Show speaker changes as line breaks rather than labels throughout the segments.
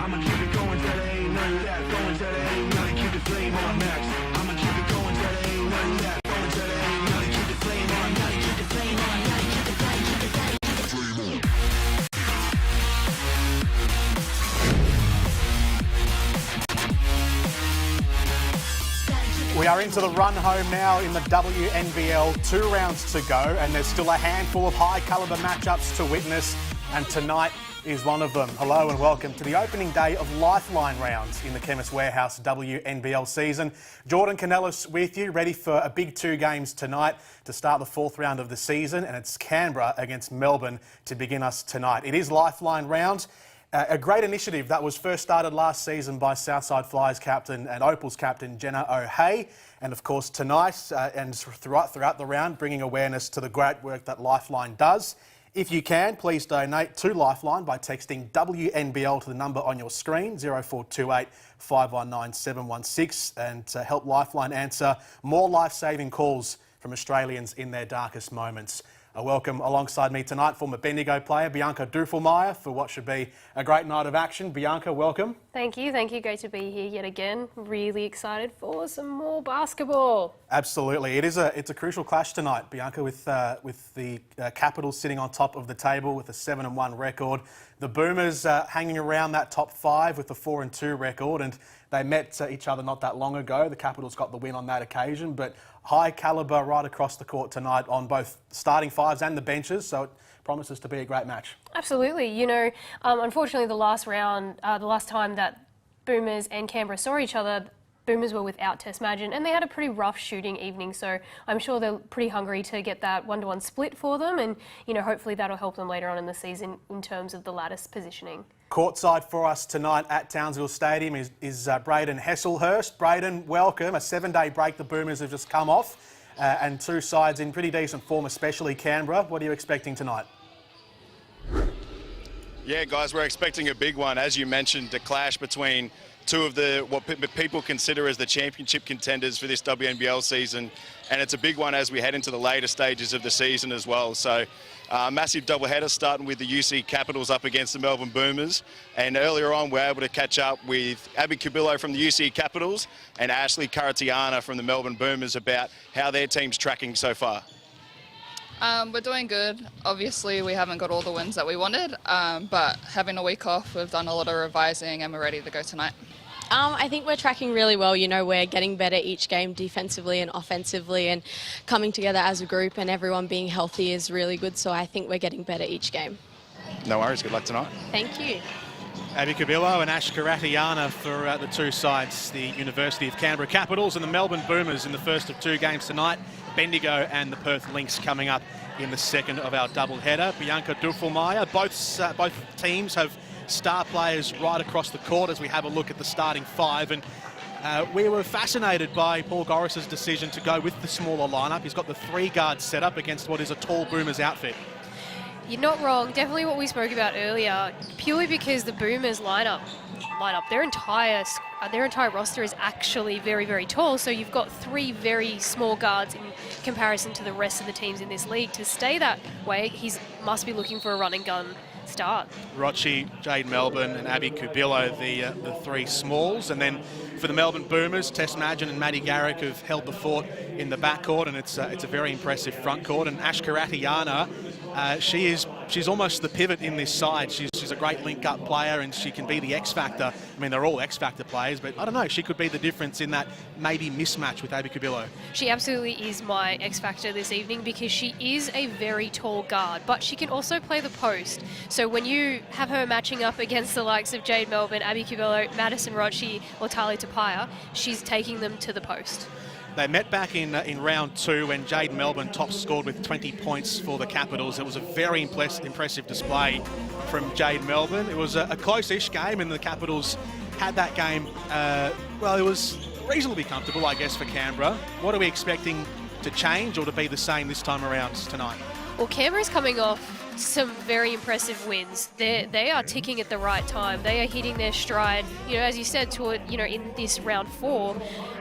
I'ma keep it going till there ain't none left. Going till there ain't nothing, keep the flame on max. I'ma keep it going till there ain't none left. Going till there ain't nothing, keep the flame on, nothing, keep the flame on, nothing, keep the flame, keep the flame, keep the flame on.
We are into the run home now in the WNBL. 2 rounds to go, and there's still a handful of high-calibre matchups to witness, and tonight is one of them. Hello and welcome to the opening day of Lifeline rounds in the Chemist Warehouse WNBL season. Jordan Canellis with you, ready for a big 2 games tonight to start the 4th round of the season, and it's Canberra against Melbourne to begin us tonight. It is Lifeline rounds. A great initiative that was first started last season by Southside Flyers captain and Opals captain Jenna O'Hea, and of course tonight and throughout the round, bringing awareness to the great work that Lifeline does. If you can, please donate to Lifeline by texting WNBL to the number on your screen, 0428 519 716, and to help Lifeline answer more life-saving calls from Australians in their darkest moments. A welcome alongside me tonight, former Bendigo player Bianca Duffelmeyer, for what should be a great night of action. Bianca, welcome.
Thank you. Great to be here yet again. Really excited for some more basketball.
Absolutely. It's a crucial clash tonight, Bianca, with the Capitals sitting on top of the table with a 7-1 record. The Boomers hanging around that top 5 with a 4-2 record, and they met each other not that long ago. The Capitals got the win on that occasion, but high calibre right across the court tonight on both starting 5s and the benches, so it promises to be a great match.
Absolutely. You know, unfortunately the last time that Boomers and Canberra saw each other, Boomers were without Tess Madgen, and they had a pretty rough shooting evening, so I'm sure they're pretty hungry to get that 1-to-1 split for them, and you know, hopefully that'll help them later on in the season in terms of the lattice positioning.
Courtside for us tonight at Townsville Stadium is Braden Hesselhurst. Braden, welcome. A 7-day break the Boomers have just come off, and 2 sides in pretty decent form, especially Canberra. What are you expecting tonight?
Yeah, guys, we're expecting a big one. As you mentioned, a clash between 2 of what people consider as the championship contenders for this WNBL season, and it's a big one as we head into the later stages of the season as well. So massive doubleheader starting with the UC Capitals up against the Melbourne Boomers, and earlier on we're able to catch up with Abby Cubillo from the UC Capitals and Ashley Karatiana from the Melbourne Boomers about how their team's tracking so far.
We're doing good. Obviously, we haven't got all the wins that we wanted, but having a week off, we've done a lot of revising and we're ready to go tonight.
I think we're tracking really well. You know, we're getting better each game defensively and offensively, and coming together as a group and everyone being healthy is really good. So I think we're getting better each game.
No worries. Good luck tonight.
Thank you.
Abby Cubillo and Ash Karatiana for the 2 sides, the University of Canberra Capitals and the Melbourne Boomers in the first of 2 games tonight. Bendigo and the Perth Lynx coming up in the second of our doubleheader. Bianca Duffelmeyer, both teams have star players right across the court as we have a look at the starting 5, and we were fascinated by Paul Goris's decision to go with the smaller lineup. He's got the 3 guards set up against what is a tall Boomers outfit.
You're not wrong. Definitely what we spoke about earlier, purely because the Boomers lineup, their entire roster is actually very, very tall. So you've got 3 very small guards in comparison to the rest of the teams in this league. To stay that way, he must be looking for a run and gun start.
Rochi, Jade Melbourne and Abby Cubillo, the 3 smalls. And then for the Melbourne Boomers, Tess Madgen and Maddie Garrick have held the fort in the backcourt, and it's a very impressive front court. And Ash Karatiana, she's almost the pivot in this side. She's a great link-up player, and she can be the X-factor. I mean, they're all X-factor players, but I don't know, she could be the difference in that maybe mismatch with Abby Cubillo.
She absolutely is my X-factor this evening because she is a very tall guard, but she can also play the post. So when you have her matching up against the likes of Jade Melbourne, Abby Cubillo, Madison Rochi, or Tali Tapia, she's taking them to the post.
They met back in round 2 when Jade Melbourne top scored with 20 points for the Capitals. It was a very impressive display from Jade Melbourne. It was a close-ish game, and the Capitals had that game, well, it was reasonably comfortable, I guess, for Canberra. What are we expecting to change or to be the same this time around tonight?
Well, Canberra's coming off some very impressive wins. They are ticking at the right time. They are hitting their stride, you know, as you said, toward, you know, in this round 4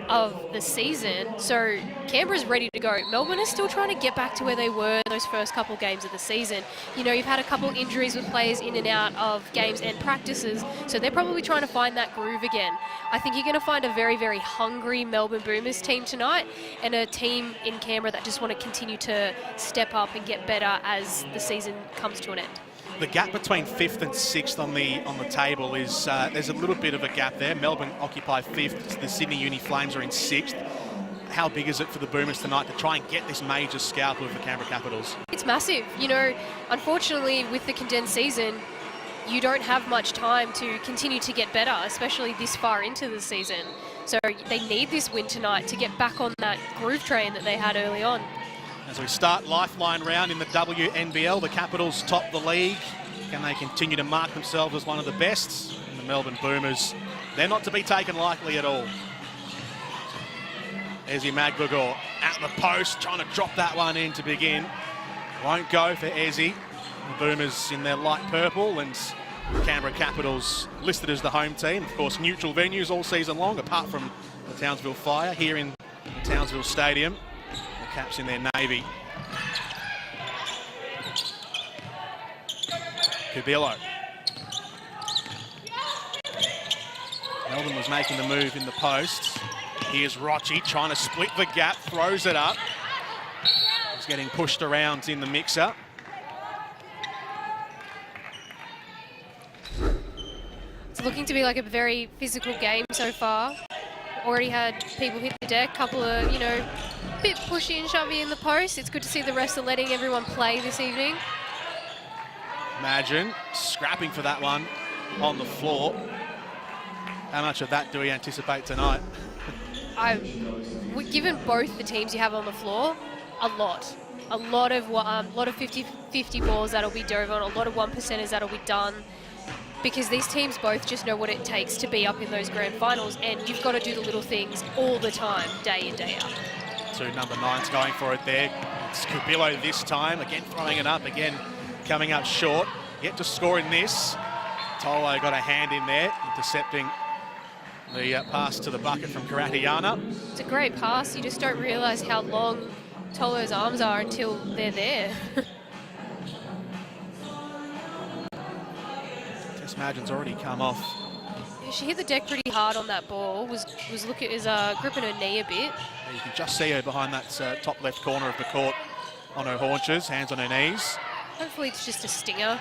of the season. So Canberra's ready to go. Melbourne is still trying to get back to where they were those first couple games of the season. You know, you've had a couple injuries with players in and out of games and practices, so they're probably trying to find that groove again. I think you're going to find a very, very hungry Melbourne Boomers team tonight, and a team in Canberra that just want to continue to step up and get better as the season comes to an end.
The gap between 5th and 6th on the table is there's a little bit of a gap there. Melbourne occupy 5th. The Sydney Uni Flames are in 6th. How big is it for the Boomers tonight to try and get this major scalp of the Canberra Capitals? It's
massive. You know, unfortunately, with the condensed season, you don't have much time to continue to get better, especially this far into the season. So they need this win tonight to get back on that groove train that they had early on.
As we start Lifeline round in the WNBL, the Capitals top the league. Can they continue to mark themselves as one of the best? And the Melbourne Boomers, they're not to be taken lightly at all. Ezzy Magbagor at the post, trying to drop that one in to begin. Won't go for Ezzy. The Boomers in their light purple, and Canberra Capitals listed as the home team. Of course, neutral venues all season long, apart from the Townsville Fire here in the Townsville Stadium. The Caps in their navy. Cubillo. Melbourne was making the move in the post. Here's Rochi trying to split the gap, throws it up. He's getting pushed around in the mixer.
It's looking to be like a very physical game so far. Already had people hit the deck, couple of, you know, bit pushy and shovey in the post. It's good to see the rest are letting everyone play this evening.
Imagine scrapping for that one on the floor. How much of that do we anticipate tonight?
Given both the teams you have on the floor, a lot of 50-50 balls that'll be dove on, a lot of 1%ers that'll be done, because these teams both just know what it takes to be up in those grand finals, and you've got to do the little things all the time, day in, day out.
2 number 9s going for it there. It's Cubillo this time, again throwing it up, again coming up short. Yet to score in this. Tolo got a hand in there, intercepting the pass to the bucket from Karatiana.
It's a great pass. You just don't realise how long Tolo's arms are until they're there.
Tess Madgen's already come off.
She hit the deck pretty hard on that ball. Was gripping her knee a bit.
You can just see her behind that top left corner of the court on her haunches, hands on her knees.
Hopefully it's just a stinger.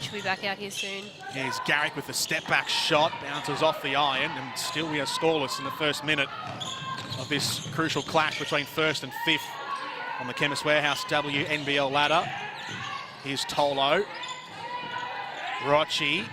She'll be back out here soon.
Here's Garrick with the step-back shot, bounces off the iron, and still we are scoreless in the first minute of this crucial clash between 1st and 5th on the Chemist Warehouse WNBL ladder. Here's Tolo. Rochi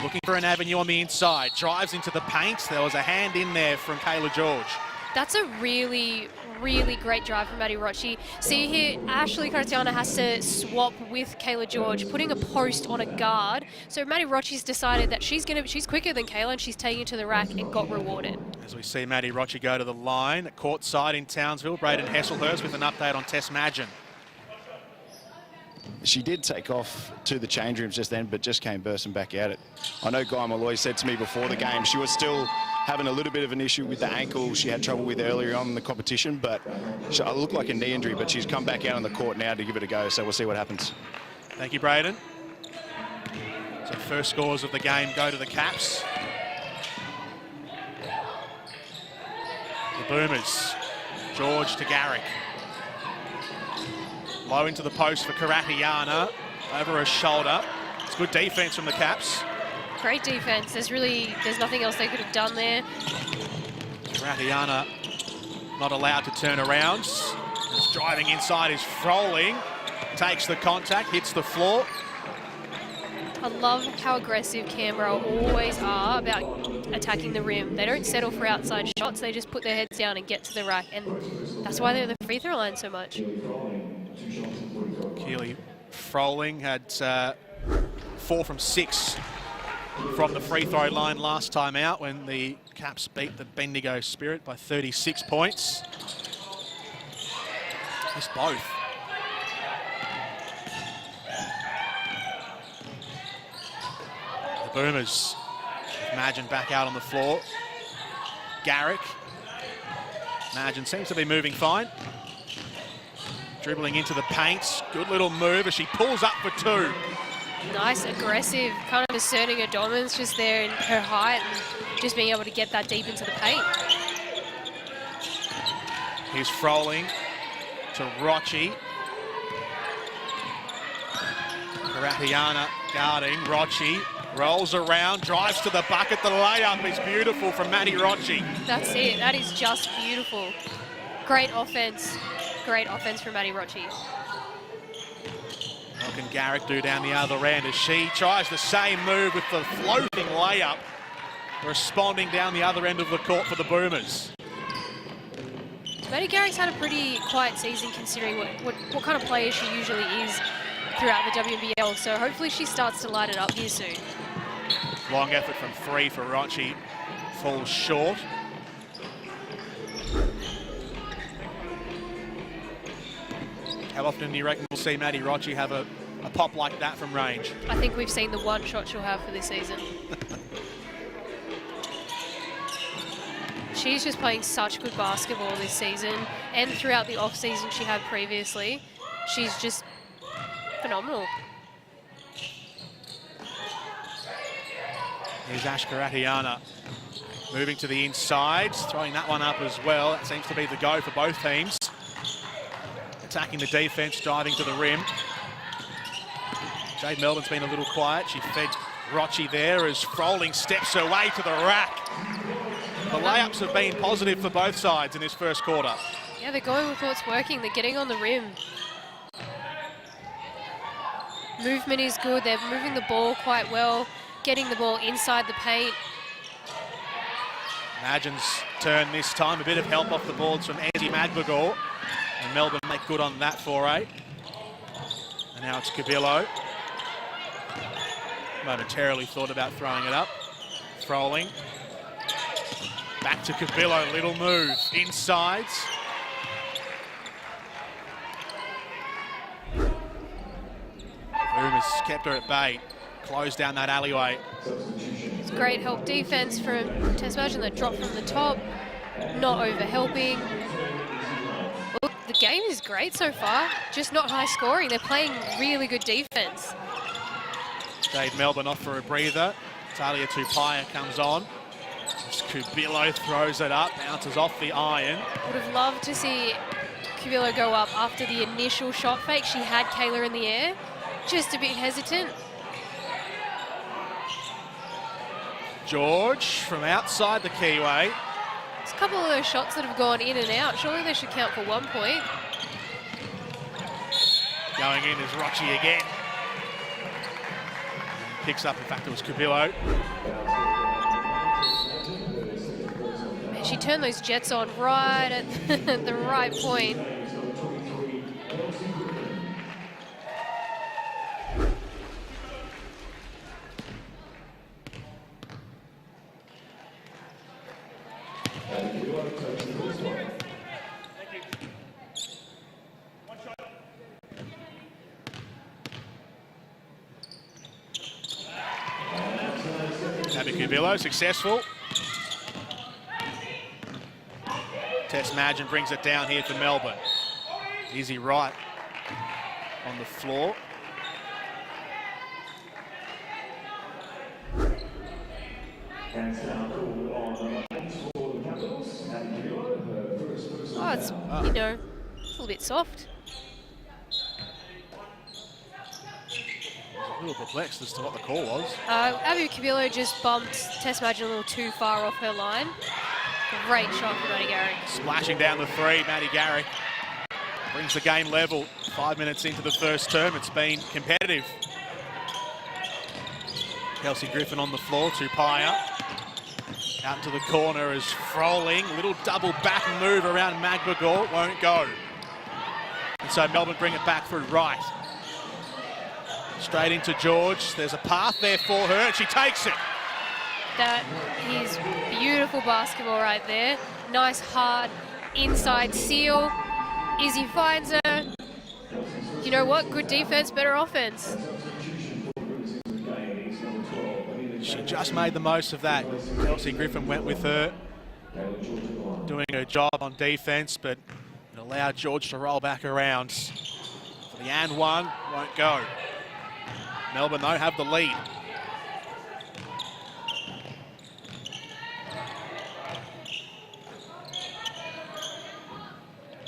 looking for an avenue on the inside, drives into the paint. There was a hand in there from Kayla George.
That's a really, really great drive from Maddie Rochi. See here, Ashley Karatiana has to swap with Kayla George, putting a post on a guard. So Maddie Rochi's decided that she's quicker than Kayla, and she's taking it to the rack and got rewarded.
As we see Maddie Rochi go to the line, courtside in Townsville, Braden Hesselhurst with an update on Tess Madgen.
She did take off to the change rooms just then, but just came bursting back at it. I know Guy Malloy said to me before the game she was still having a little bit of an issue with the ankle she had trouble with earlier on in the competition, but it looked like a knee injury, but she's come back out on the court now to give it a go, so we'll see what happens.
Thank you, Braden. So first scores of the game go to the Caps. The Boomers. George to Garrick. Low into the post for Karatiana. Over her shoulder. It's good defense from the Caps.
Great defense. There's nothing else they could have done there.
Karatiana not allowed to turn around. Just driving inside is Froling. Takes the contact, hits the floor.
I love how aggressive Canberra always are about attacking the rim. They don't settle for outside shots. They just put their heads down and get to the rack, and that's why they're the free throw line so much.
Keely Froling had 4 from 6 from the free throw line last time out when the Caps beat the Bendigo Spirit by 36 points. Missed both. Boomers. Imagine back out on the floor. Garrick. Imagine seems to be moving fine. Dribbling into the paint. Good little move as she pulls up for two.
Nice, aggressive, kind of asserting her dominance just there in her height and just being able to get that deep into the paint.
Here's Froling to Rochi. Karatiana guarding. Rochi rolls around, drives to the bucket. The layup is beautiful from Maddie Rochi.
That's it. That is just beautiful. Great offense. Great offense from Maddie Rochi.
What can Garrick do down the other end as she tries the same move with the floating layup, responding down the other end of the court for the Boomers.
Maddie Garrick's had a pretty quiet season considering what kind of player she usually is throughout the WNBL, so hopefully she starts to light it up here soon.
Long effort from three for Rochi, falls short. How often do you reckon we'll see Maddie Rochi have a pop like that from range?
I think we've seen the one shot she'll have for this season. She's just playing such good basketball this season, and throughout the off-season she had previously. She's just phenomenal.
Here's Ash Karatiana moving to the inside, throwing that one up as well. That seems to be the go for both teams. Attacking the defense, driving to the rim. Jade Melbourne's been a little quiet. She fed Rochi there as Froling steps her way to the rack. The layups have been positive for both sides in this first quarter.
Yeah, they're going with what's working. They're getting on the rim. Movement is good. They're moving the ball quite well, getting the ball inside the paint.
Imagine's turn this time. A bit of help off the boards from Andy Magbagor. And Melbourne make good on that foray. And now it's Cabillo. Momentarily thought about throwing it up. Froling. Back to Cabillo, little move. Insides. Boomers kept her at bay. Closed down that alleyway.
It's great help defense from Tess Madgen. The drop from the top. Not over helping. Look, the game is great so far, just not high scoring. They're playing really good defense.
Jade Melbourne off for a breather. Talia Tupaia comes on. Cubillo throws it up, bounces off the iron.
Would have loved to see Cubillo go up after the initial shot fake. She had Kayla in the air, just a bit hesitant.
George from outside the keyway.
There's a couple of those shots that have gone in and out. Surely they should count for 1 point.
Going in is Rochi again. Picks up, in fact, it was Cubillo.
She turned those jets on right at the right point.
Abby Cubillo, successful. Tess Madgen brings it down here for Melbourne. Izzy Wright on the floor.
Oh, it's, you know, it's a little bit soft.
A little perplexed as to what the call was.
Abby Cubillo just bumped Tess Madgen a little too far off her line. Great shot from Maddie Garrick.
Splashing down the three, Maddie Garrick brings the game level. 5 minutes into the first term, it's been competitive. Kelsey Griffin on the floor, Tupaia. Out into the corner is Froling. Little double back move around Magbagor, won't go. And so Melbourne bring it back through Wright. Straight into George. There's a path there for her, and she takes it.
That is beautiful basketball right there. Nice, hard, inside seal. Izzy finds her. You know what? Good defense, better offense.
She just made the most of that. Kelsey Griffin went with her, doing her job on defence, but it allowed George to roll back around. For the and one, won't go. Melbourne, though, have the lead.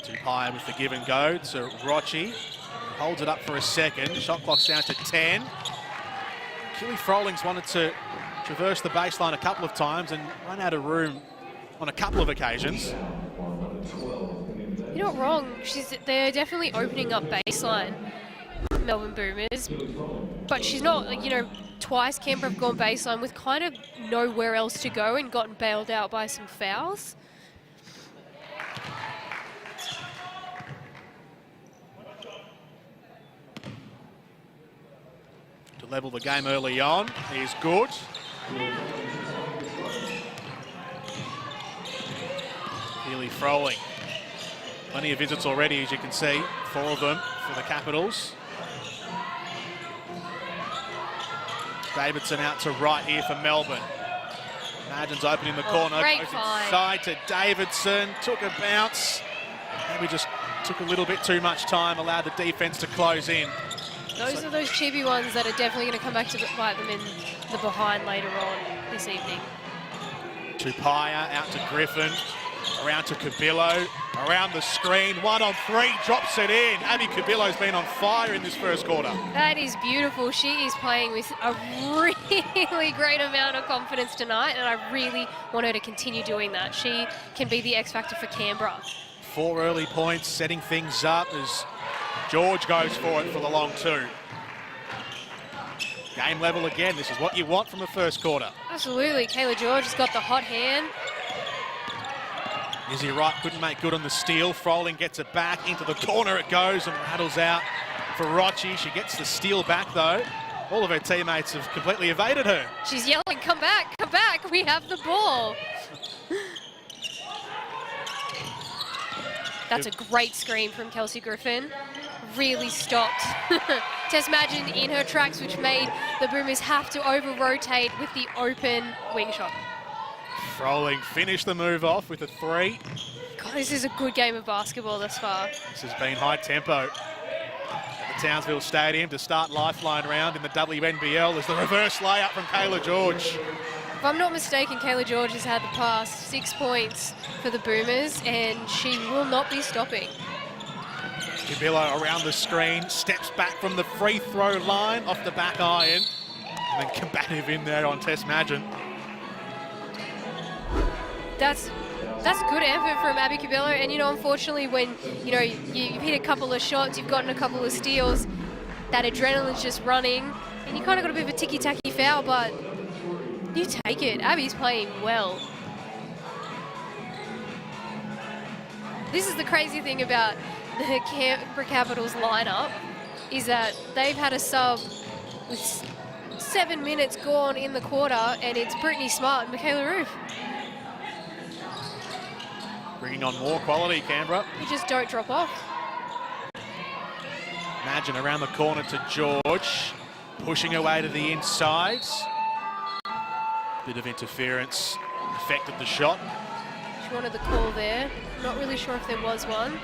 Tupai with the give and go to Rochi. Holds it up for a second. Shot clock's down to 10. Keely Frolling's wanted to traverse the baseline a couple of times and run out of room on a couple of occasions.
You're not wrong. They're definitely opening up baseline, Melbourne Boomers. But she's not, you know, twice Canberra have gone baseline with kind of nowhere else to go and gotten bailed out by some fouls.
To level the game early on is good. Keely Froling. Plenty of visits already, as you can see. 4 of them for the Capitals. Davidson out to right here for Melbourne. Margin's open in the corner.
Great
Goes
find.
inside to Davidson. Took a bounce. Maybe just took a little bit too much time. Allowed the defence to close in.
Those are those cheapy ones that are definitely going to come back to bite them in the behind later on this evening.
Tupaia out to Griffin. Around to Cabillo. Around the screen. 1 on 3. Drops it in. Abby Cabillo's been on fire in this first quarter.
That is beautiful. She is playing with a really great amount of confidence tonight, and I really want her to continue doing that. She can be the X factor for Canberra.
4 early points, setting things up as George goes for it for the long 2. Game level again. This is what you want from the first quarter.
Absolutely. Kayla George has got the hot hand.
Izzy Wright couldn't make good on the steal. Froling gets it back. Into the corner it goes and rattles out for Rochi. She gets the steal back, though. All of her teammates have completely evaded her.
She's yelling, come back, we have the ball. That's a great screen from Kelsey Griffin. Really stopped Tess Madgen in her tracks, which made the Boomers have to over-rotate with the open wing shot.
Froling finished the move off with a 3.
God, this is a good game of basketball thus far.
This has been high tempo at the Townsville Stadium to start Lifeline round in the WNBL as the reverse layup from Kayla George.
If I'm not mistaken, Kayla George has had the past 6 points for the Boomers, and she will not be stopping.
Cabillo around the screen, steps back from the free throw line off the back iron, and then combative in there on Tess Madgen.
That's good effort from Abby Cabillo, and you know, unfortunately, when you know you've hit a couple of shots, you've gotten a couple of steals, that adrenaline's just running, and you kind of got a bit of a ticky-tacky foul, but you take it. Abby's playing well. This is the crazy thing about the Canberra Capitals lineup, is that they've had a sub with 7 minutes gone in the quarter, and it's Brittany Smart and Michaela Roof.
Bringing on more quality, Canberra.
You just don't drop off.
Madgen around the corner to George, pushing away to the inside. Bit of interference affected the shot.
She wanted the call there. Not really sure if there was one.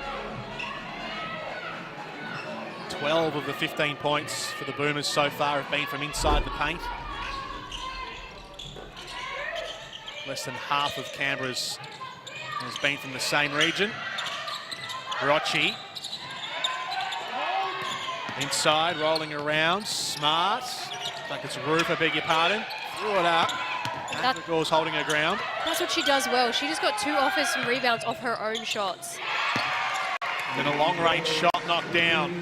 12 of the 15 points for the Boomers so far have been from inside the paint. Less than half of Canberra's has been from the same region. Rochi. Inside, rolling around. Smart. Like it's Roof, I beg your pardon. Threw it up. McGraw's holding her ground.
That's what she does well. She just got 2 offers and rebounds off her own shots.
And then a long-range shot knocked down.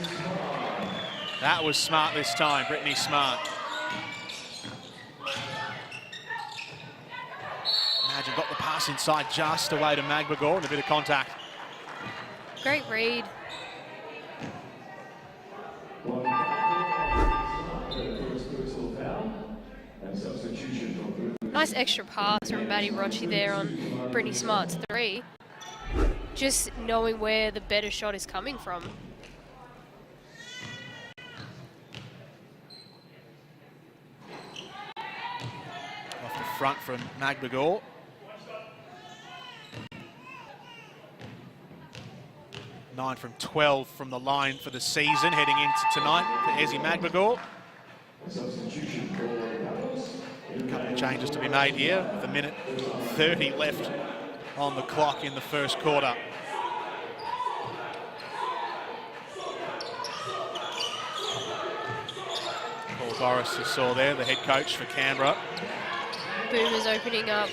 That was Smart this time, Brittany Smart. Madgen got the pass inside just away to McGraw and a bit of contact.
Great read. Nice extra pass from Maddie Rochi there on Brittany Smart's 3. Just knowing where the better shot is coming from.
front from Magbagor. Nine from 12 from the line for the season, heading into tonight for Ezzy Magbagor. A couple of changes to be made here, with 1:30 left on the clock in the first quarter. Paul Boris, you saw there, the head coach for Canberra.
Boomers opening up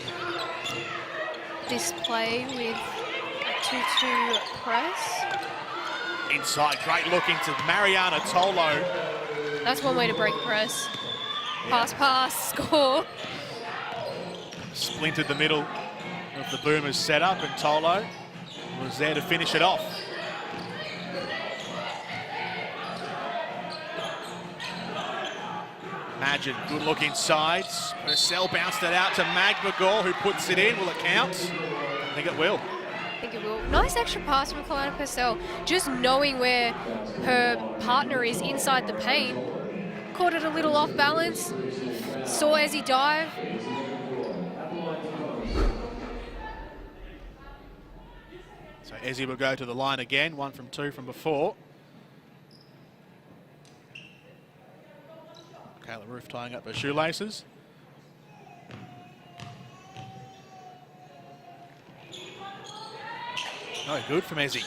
this play with a 2-2 press.
Inside, great look into Mariana Tolo.
That's one way to break press. Pass, score.
Splintered the middle of the Boomers setup, and Tolo was there to finish it off. Imagine, good look inside. Purcell bounced it out to Magbagor, who puts it in. Will it count? I think it will.
I think it will. Nice extra pass from Kalana Purcell. Just knowing where her partner is inside the paint. Caught it a little off balance. Saw Ezzy dive.
So Ezzy will go to the line again, 1 from 2 from before. Kayla Roof tying up her shoelaces. No good from Ezzy.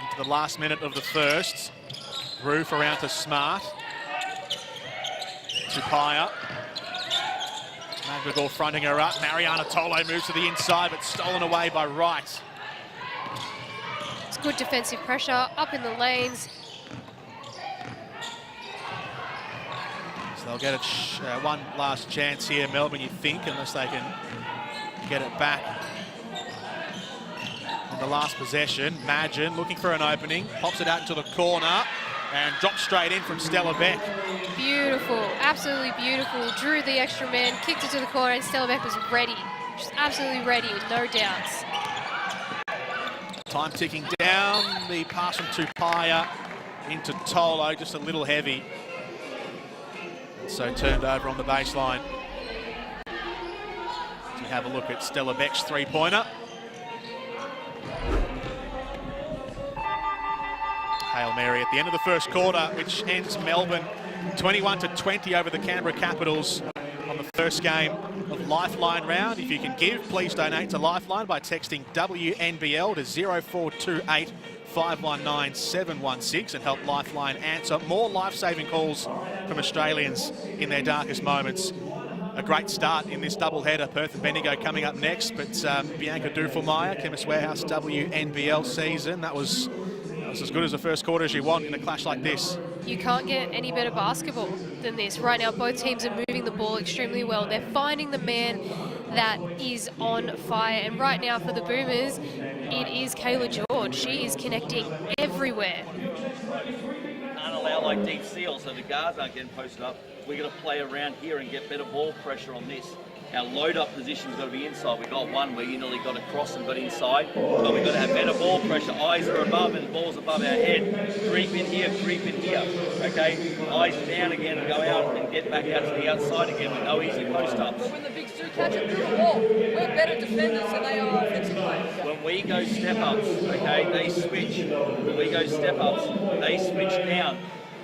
Into the last minute of the first. Roof around to Smart. Tupaya. Magbagor fronting her up. Mariana Tolo moves to the inside, but stolen away by Wright.
It's good defensive pressure up in the lanes.
So they'll get one last chance here, Melbourne, you think, unless they can get it back. In the last possession, Magin looking for an opening, pops it out into the corner, and drops straight in from Stella Beck.
Beautiful, absolutely beautiful. Drew the extra man, kicked it to the corner, and Stella Beck was ready. Just absolutely ready, with no doubts.
Time ticking down, the pass from Tupaya into Tolo, just a little heavy. So turned over on the baseline. To have a look at Stella Beck's three-pointer. Hail Mary at the end of the first quarter, which ends Melbourne 21-20 over the Canberra Capitals on the first game of Lifeline round. If you can give, please donate to Lifeline by texting WNBL to 0428 519 716 and help Lifeline answer more life-saving calls from Australians in their darkest moments. A great start in this doubleheader. Perth and Bendigo coming up next, but Bianca Dufelmeyer, Chemist Warehouse WNBL season. That was as good as the first quarter as you want in a clash like this.
You can't get any better basketball than this. Right now, both teams are moving the ball extremely well. They're finding the man that is on fire. And right now for the Boomers, it is Kayla George. She is connecting everywhere.
Can't allow like deep seals so the guards aren't getting posted up. We're going to play around here and get better ball pressure on this. Our load-up position's got to be inside. We got one where you nearly got across and got inside, but we've got to have better ball pressure. Eyes are above and ball's above our head. Creep in here, okay? Eyes down again and go out and get back out to the outside again with no easy post-ups.
But when the bigs do catch it through the wall, we're better defenders than they are offensive players.
When we go step-ups, okay, they switch. When we go step-ups, they switch down.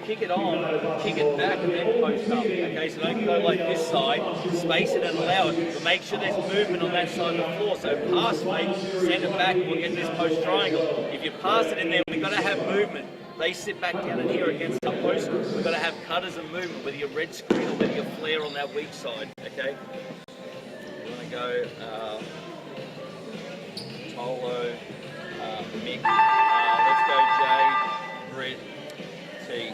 Kick it on, kick it back, and then post up. Okay, so don't go like this side, space it and allow it, but make sure there's movement on that side of the floor. So pass fake, send it back, and we'll get this post triangle. If you pass it in there, we've got to have movement. They sit back down in here against our post. We've got to have cutters and movement, whether you're red screen or whether you're flare on that weak side. Okay, you want to go Tolo, Mick. Let's go Jade, Britt, T.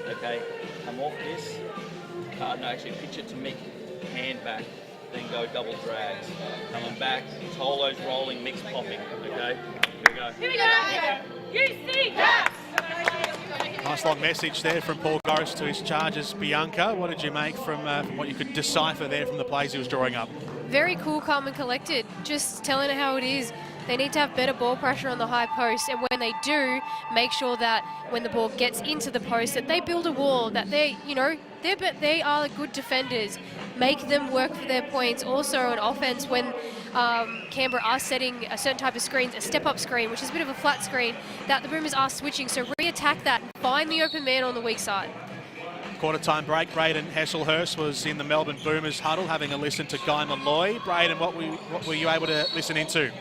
Okay, come off this. No, actually pitch it to Mick, hand back, then go double drags. Coming back, Tolo's rolling, Mick's popping. Okay, here we go.
You see that!
Nice long message there from Paul Goris to his charges. Bianca, what did you make from what you could decipher there from the plays he was drawing up?
Very cool, calm and collected. Just telling her how it is. They need to have better ball pressure on the high post, and when they do, make sure that when the ball gets into the post, that they build a wall, that they are good defenders. Make them work for their points. Also on offense, when Canberra are setting a certain type of screens, a step-up screen, which is a bit of a flat screen, that the Boomers are switching. So re-attack that and find the open man on the weak side.
Quarter-time break. Braden Hesselhurst was in the Melbourne Boomers huddle having a listen to Guy Malloy. Braden, what were you able to listen into?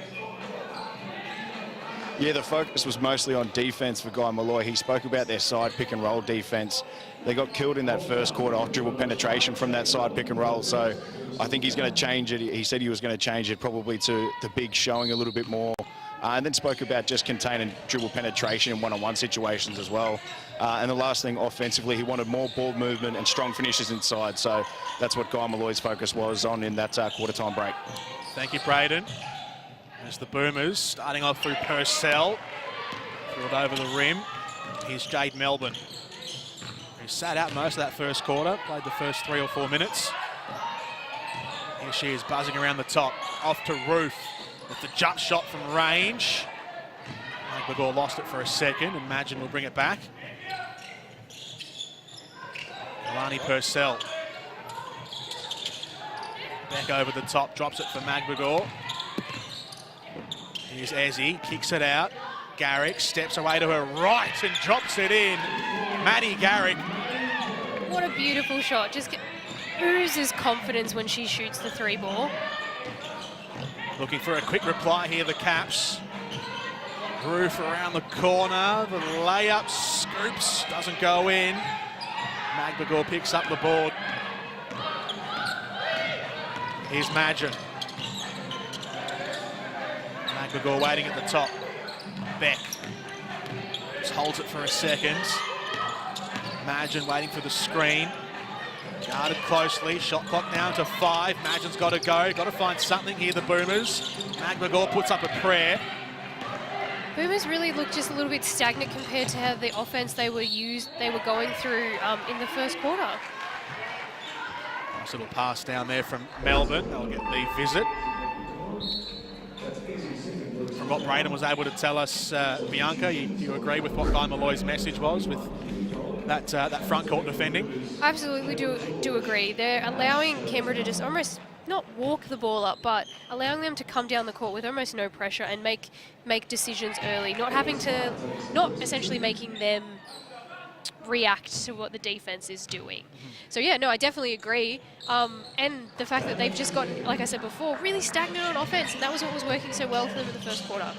Yeah, the focus was mostly on defence for Guy Malloy. He spoke about their side pick and roll defence. They got killed in that first quarter off dribble penetration from that side pick and roll. So I think he's going to change it. He said he was going to change it probably to the big showing a little bit more. And then spoke about just containing dribble penetration in one-on-one situations as well. And the last thing, offensively, he wanted more ball movement and strong finishes inside. So that's what Guy Malloy's focus was on in that quarter-time break.
Thank you, Braden. As the Boomers starting off through Purcell. Filled over the rim. Here's Jade Melbourne, who sat out most of that first quarter, played the first 3 or 4 minutes. Here she is buzzing around the top. Off to Ruth with the jump shot from range. Magbagor lost it for a second. Imagine will bring it back. Alani Purcell. Back over the top, drops it for Magbagor. Here's Ezzy, kicks it out. Garrick steps away to her right and drops it in. Maddie Garrick.
What a beautiful shot. Just oozes confidence when she shoots the 3 ball.
Looking for a quick reply here, the Caps. Roof around the corner. The layup scoops, doesn't go in. Magbagor picks up the board. Here's Madgen. Magbagor waiting at the top. Beck just holds it for a second. Madgen waiting for the screen. Guarded closely. Shot clock down to 5. Madgen's got to go. Got to find something here, the Boomers. Magbagor puts up a prayer.
Boomers really look just a little bit stagnant compared to how the offense they were going through in the first quarter.
Nice little pass down there from Melbourne. They'll get the visit. From what Braden was able to tell us, Bianca, you agree with what Guy Malloy's message was with that front court defending?
I absolutely do agree. They're allowing Canberra to just almost not walk the ball up, but allowing them to come down the court with almost no pressure and make decisions early, not essentially making them react to what the defense is doing. So yeah, no, I definitely agree. And the fact that they've just gotten, like I said before, really stagnant on offense, and that was what was working so well for them in the first quarter.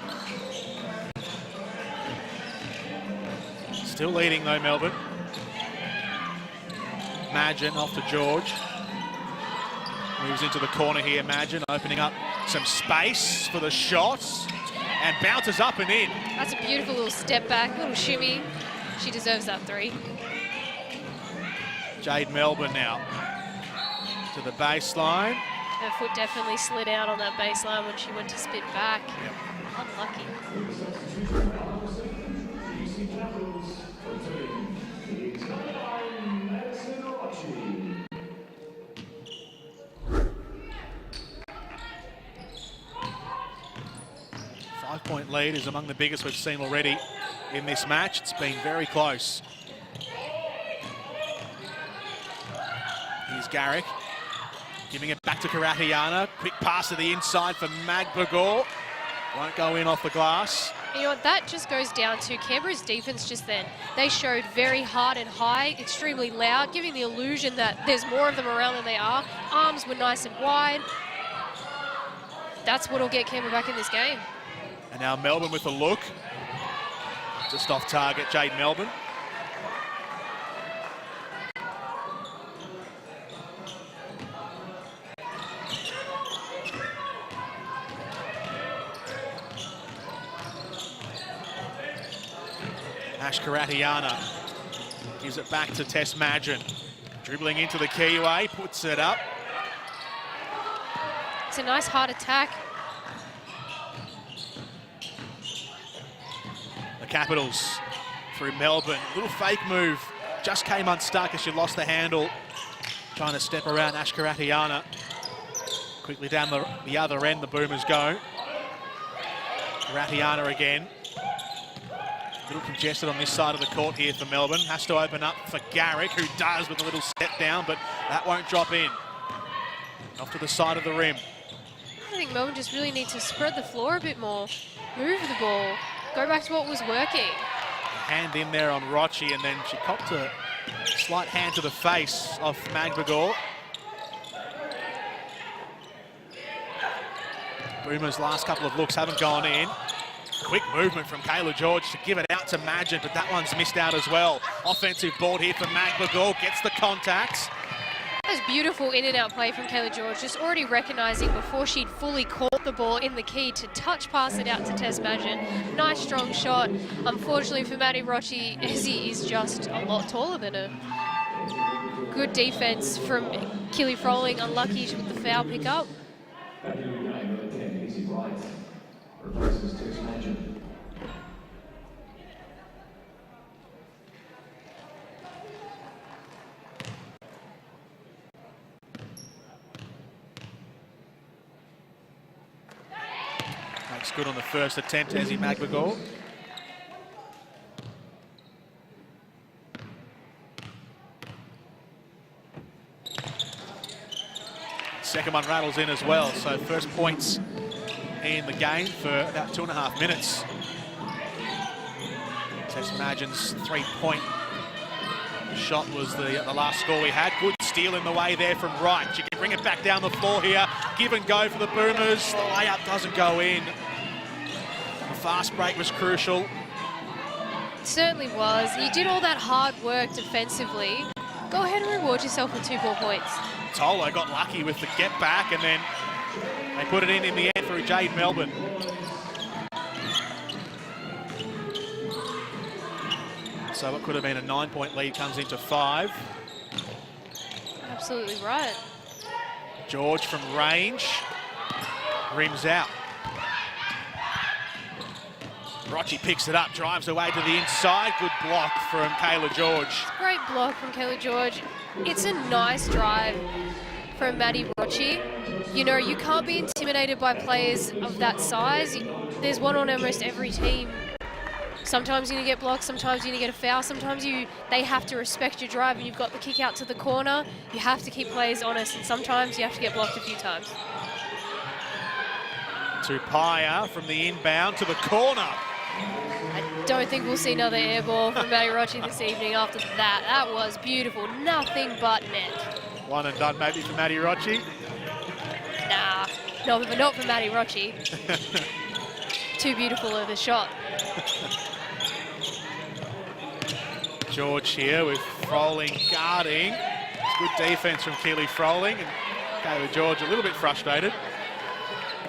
Still leading though, Melbourne. Madgen off to George. Moves into the corner here, Madgen, opening up some space for the shots and bounces up and in.
That's a beautiful little step back, little shimmy. She deserves that 3.
Jade Melbourne now to the baseline.
Her foot definitely slid out on that baseline when she went to spin back.
Yep.
Unlucky.
5-point lead is among the biggest we've seen already in this match. It's been very close. Here's Garrick, giving it back to Karatiana. Quick pass to the inside for Magbagor. Won't go in off the glass.
You know what, that just goes down to Canberra's defense just then. They showed very hard and high, extremely loud, giving the illusion that there's more of them around than they are. Arms were nice and wide. That's what'll get Canberra back in this game.
And now Melbourne with a look. Just off target, Jade Melbourne. Ash Karatiana gives it back to Tess Madgen. Dribbling into the keyway, puts it up.
It's a nice hard attack.
The Capitals through Melbourne. Little fake move. Just came unstuck as she lost the handle. Trying to step around Ash Karatiana. Quickly down the other end, the Boomers go.
Ratiana again. A little congested on this side of the court here for Melbourne. Has to open up for Garrick, who does with a little step down, but that won't drop in. Off to the side of the rim.
I think Melbourne just really needs to spread the floor a bit more. Move the ball. Go back to what was working.
Hand in there on Rochi, and then she copped a slight hand to the face of Magbagor. Boomers' last couple of looks haven't gone in. Quick movement from Kayla George to give it out to Madgen, but that one's missed out as well. Offensive board here for Magbagor, gets the contacts.
That was beautiful in and out play from Kayla George, just already recognising before she'd fully caught the ball in the key to touch pass it out to Tess Madgen. Nice strong shot. Unfortunately for Maddie Rochi, Izzy is just a lot taller than her. Good defence from Keely Froling, unlucky with the foul pickup.
Makes good on the first attempt, Ezzy Magbagor. Second one rattles in as well, so first points in the game for about 2.5 minutes. Tess Madgen's three-point shot was the last score we had. Good steal in the way there from Wright. She can bring it back down the floor here. Give and go for the Boomers. The layup doesn't go in. The fast break was crucial.
It certainly was. You did all that hard work defensively. Go ahead and reward yourself with 2 more points.
Tolo got lucky with the get back, and then they put it in the end for Jade Melbourne. So what could have been a 9-point lead comes into 5.
Absolutely right.
George from range, rims out. Rochi picks it up, drives away to the inside. Good block from Kayla George.
Great block from Kayla George. It's a nice drive from Maddie Rochi. You know, you can't be intimidated by players of that size. There's one on almost every team. Sometimes you're going to get blocked, sometimes you're going to get a foul, sometimes they have to respect your drive and you've got the kick out to the corner. You have to keep players honest, and sometimes you have to get blocked a few times.
Tupaia from the inbound to the corner.
I don't think we'll see another air ball from Maddie Rochi this evening after that. That was beautiful. Nothing but net.
One and done maybe for Maddie Rochi.
Nah, no, but not for Maddie Rochi. Too beautiful of a shot.
George here with Froling guarding. It's good defense from Keely Froling, and Kayla George a little bit frustrated.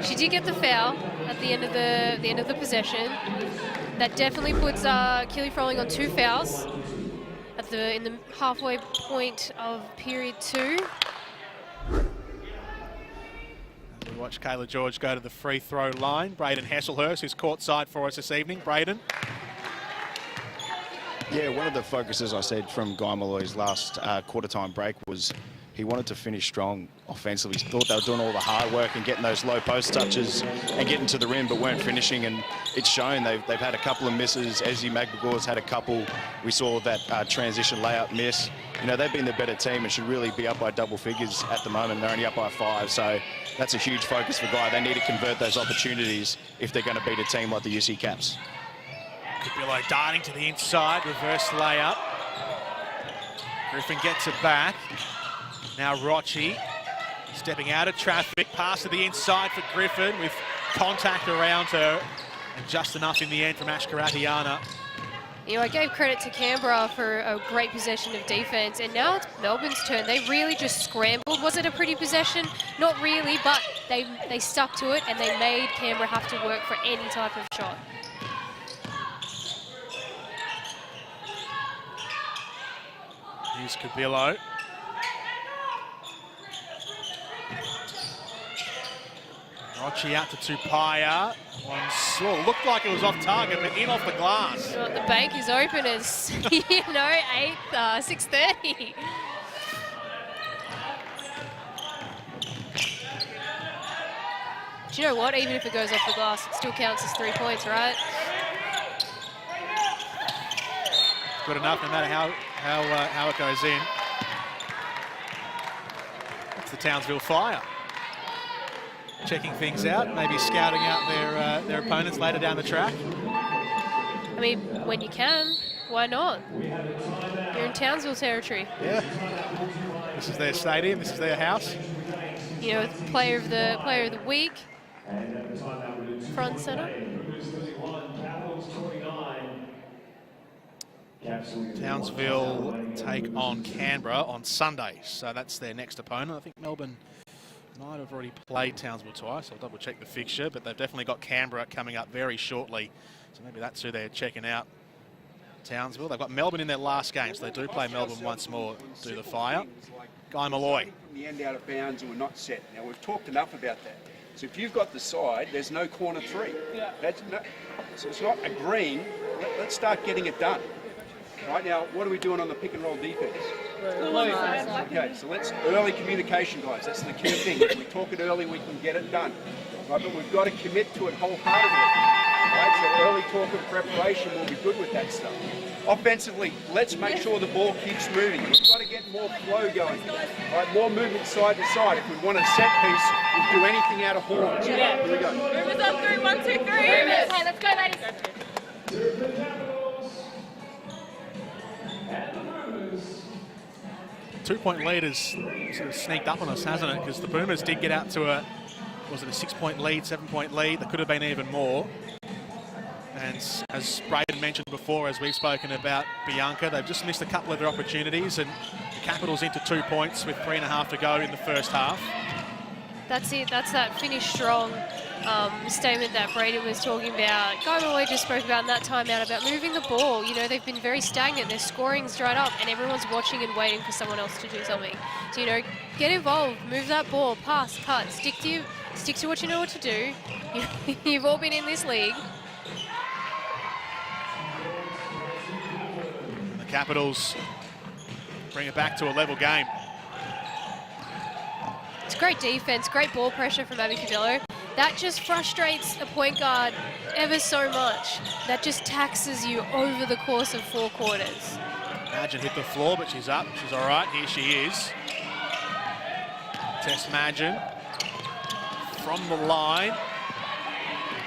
She did get the foul at the end of the possession. That definitely puts Keely Froling on 2 fouls in the halfway point of period 2.
We watch Kayla George go to the free throw line. Braden Hesselhurst, who's courtside for us this evening. Braden.
Yeah, one of the focuses I said from Guy Malloy's last quarter time break was he wanted to finish strong offensively. He thought they were doing all the hard work and getting those low post touches and getting to the rim, but weren't finishing, and it's shown. They've had a couple of misses. Ezzy Magbagor's had a couple. We saw that transition layup miss. You know, they've been the better team and should really be up by double figures at the moment. They're only up by 5, so that's a huge focus for Guy. They need to convert those opportunities if they're going to beat a team like the UC Caps.
Capillo darting to the inside, reverse layup. Griffin gets it back. Now Rochi stepping out of traffic, pass to the inside for Griffin with contact around her, and just enough in the end from Ash Karatiana.
You know, I gave credit to Canberra for a great possession of defense, and now it's Melbourne's turn. They really just scrambled. Was it a pretty possession? Not really, but they stuck to it, and they made Canberra have to work for any type of shot.
Here's Cabillo. Rochi out to Tupaia. One looked like it was off target, but in off the glass.
Well, the bank is open as, 6:30. you know what? Even if it goes off the glass, it still counts as 3 points, right?
Good enough, no matter how it goes in. That's the Townsville Fire. Checking things out, maybe scouting out their opponents later down the track.
I mean, when you can, why not? You're in Townsville territory.
Yeah. This is their stadium. This is their house.
You know, player of the week, front and center.
Townsville take on Canberra on Sunday, so that's their next opponent. I think Melbourne might have already played Townsville twice. I'll double check the fixture, but they've definitely got Canberra coming up very shortly, so maybe that's who they're checking out. Townsville. They've got Melbourne in their last game, so they do play Melbourne once more, do the Fire. Guy Malloy.
The end out of bounds and we're not set. Now we've talked enough about that. So if you've got the side, there's no corner three.
Yeah.
So it's not a green. Let's start getting it done. Right now, what are we doing on the pick and roll defense? Okay, so let's early communication, guys. That's the key thing. If we talk it early, we can get it done. Right, but we've got to commit to it wholeheartedly. Right, so early talk and preparation will be good with that stuff. Offensively, let's make sure the ball keeps moving. We've got to get more flow going. Right, more movement side to side. If we want a set piece, we'll do anything out of horns.
Yeah.
Here we go.
Movers on 3, 1, 2, 3. Hey, let's go, ladies.
2-point lead has sort of sneaked up on us, hasn't it? Because the Boomers did get out to a 6-point lead, 7-point lead. There could have been even more. And as Braden mentioned before, as we've spoken about Bianca, they've just missed a couple of their opportunities, and the Capitals into 2 points with 3.5 to go in the first half.
That's it. That's that finish strong statement that Braden was talking about. Guy Malloy just spoke about in that timeout about moving the ball. You know, they've been very stagnant. Their scoring's dried up, and everyone's watching and waiting for someone else to do something. So, you know, get involved, move that ball, pass, cut, stick to what you know what to do. You've all been in this league.
The Capitals bring it back to a level game.
It's great defense, great ball pressure from Abby Cabillo. That just frustrates a point guard ever so much. That just taxes you over the course of 4 quarters.
Madgen hit the floor, but she's up. She's all right. Here she is. Tess Madgen from the line.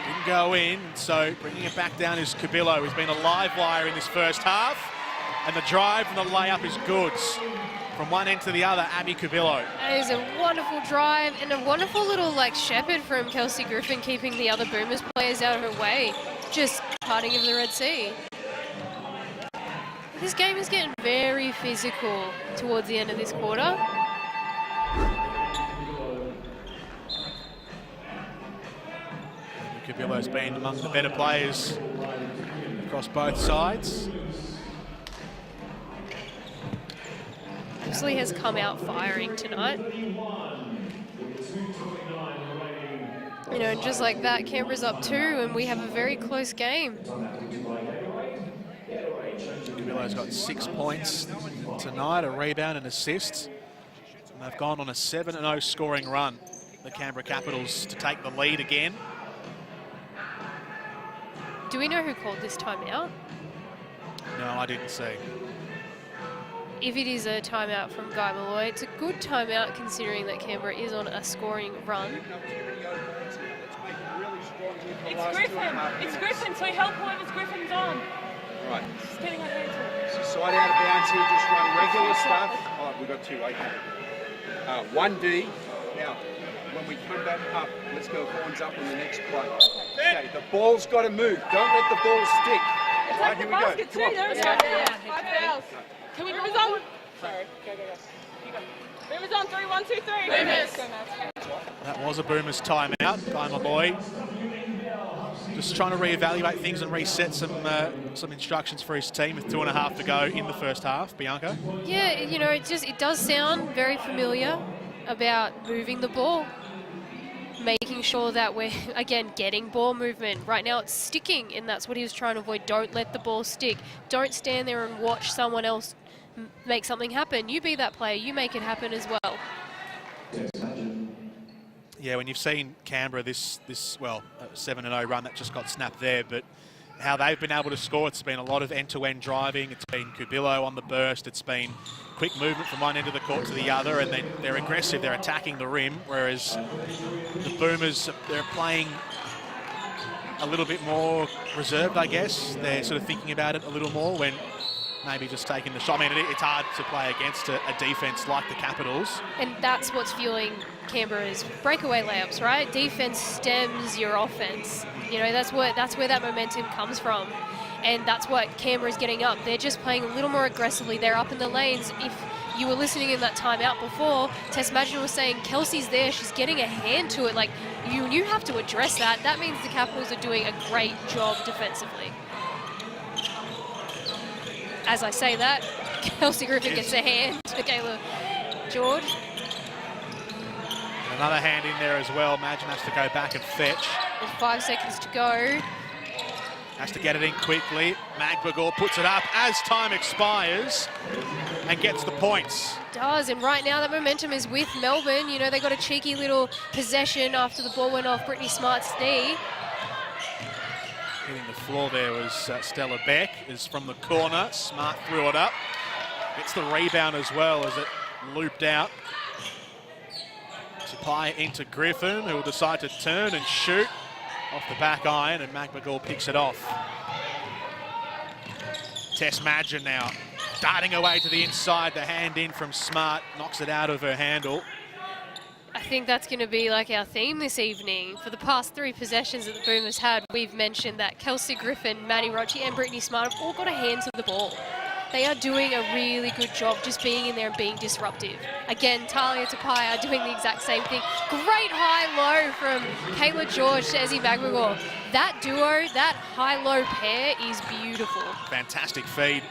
Didn't go in, so bringing it back down is Cabillo, who's been a live wire in this first half. And the drive and the layup is good. From one end to the other, Abby Cabillo.
That is a wonderful drive and a wonderful little shepherd from Kelsey Griffin, keeping the other Boomers players out of her way. Just parting of the Red Sea. This game is getting very physical towards the end of this quarter.
Cabillo's been among the better players across both sides.
Absolutely has come out firing tonight. You know, and just like that, Canberra's up 2, and we have a very close game.
Cabillo's got 6 points tonight, a rebound and assist. And they've gone on a 7-0 scoring run, the Canberra Capitals, to take the lead again.
Do we know who called this timeout?
No, I didn't see.
If it is a timeout from Guy Malloy, it's a good timeout considering that Canberra is on a scoring run.
It's Griffin. It's Griffin, so help whoever's Griffin's on.
Right.
Just getting her hand to it.
So side out of bounds here, just run regular stuff. Oh, we've got 2, okay. 1D. Now, when we come back up, let's go horns up on the next play. Okay, the ball's got to move. Don't let the ball stick.
It's
Right,
like
here
the
we go.
basket
Come on.
too. There's five fouls. Can we move on? Sorry. Go. You go. Movers on 3, 1, 2, 3. Movers. Go, Matt.
That was a Boomers timeout. Guy Malloy just trying to reevaluate things and reset some instructions for his team with 2.5 to go in the first half. Bianca?
Yeah, you know, it does sound very familiar about moving the ball. Making sure that we're, again, getting ball movement. Right now it's sticking, and that's what he was trying to avoid. Don't let the ball stick. Don't stand there and watch someone else make something happen. You be that player. You make it happen as well.
Yeah, when you've seen Canberra this 7-0 run that just got snapped there, but how they've been able to score, it's been a lot of end-to-end driving. It's been Cubillo on the burst. It's been quick movement from one end of the court to the other, and then they're aggressive. They're attacking the rim, whereas the Boomers, they're playing a little bit more reserved, I guess. They're sort of thinking about it a little more when maybe just taking the shot. I mean, it's hard to play against a defence like the Capitals.
And that's what's fueling Canberra's breakaway layups, right? Defence stems your offence. You know, that's where that momentum comes from. And that's what Canberra's getting up. They're just playing a little more aggressively. They're up in the lanes. If you were listening in that timeout before, Tess Madgen was saying Kelsey's there. She's getting a hand to it. Like, you have to address that. That means the Capitals are doing a great job defensively. As I say that, Kelsey Griffin gets a hand to Kayla George.
Another hand in there as well. Madgen has to go back and fetch.
With 5 seconds to go.
Has to get it in quickly. Magbagor puts it up as time expires and gets the points.
Does, and right now that momentum is with Melbourne. You know, they got a cheeky little possession after the ball went off Brittany Smart's knee.
Hitting the floor there was Stella Beck, is from the corner. Smart threw it up. Gets the rebound as well as it looped out. Tupai into Griffin, who will decide to turn and shoot off the back iron, and Magbagor picks it off. Tess Madgen now darting away to the inside. The hand in from Smart, knocks it out of her handle.
I think that's going to be like our theme this evening. For the past 3 possessions that the Boomers had, we've mentioned that Kelsey Griffin, Maddie Roche and Brittany Smart have all got a hand to the ball. They are doing a really good job just being in there and being disruptive. Again, Talia Tupai are doing the exact same thing. Great high-low from Kayla George to Ezzy Magbagor. That duo, that high-low pair is beautiful.
Fantastic feed.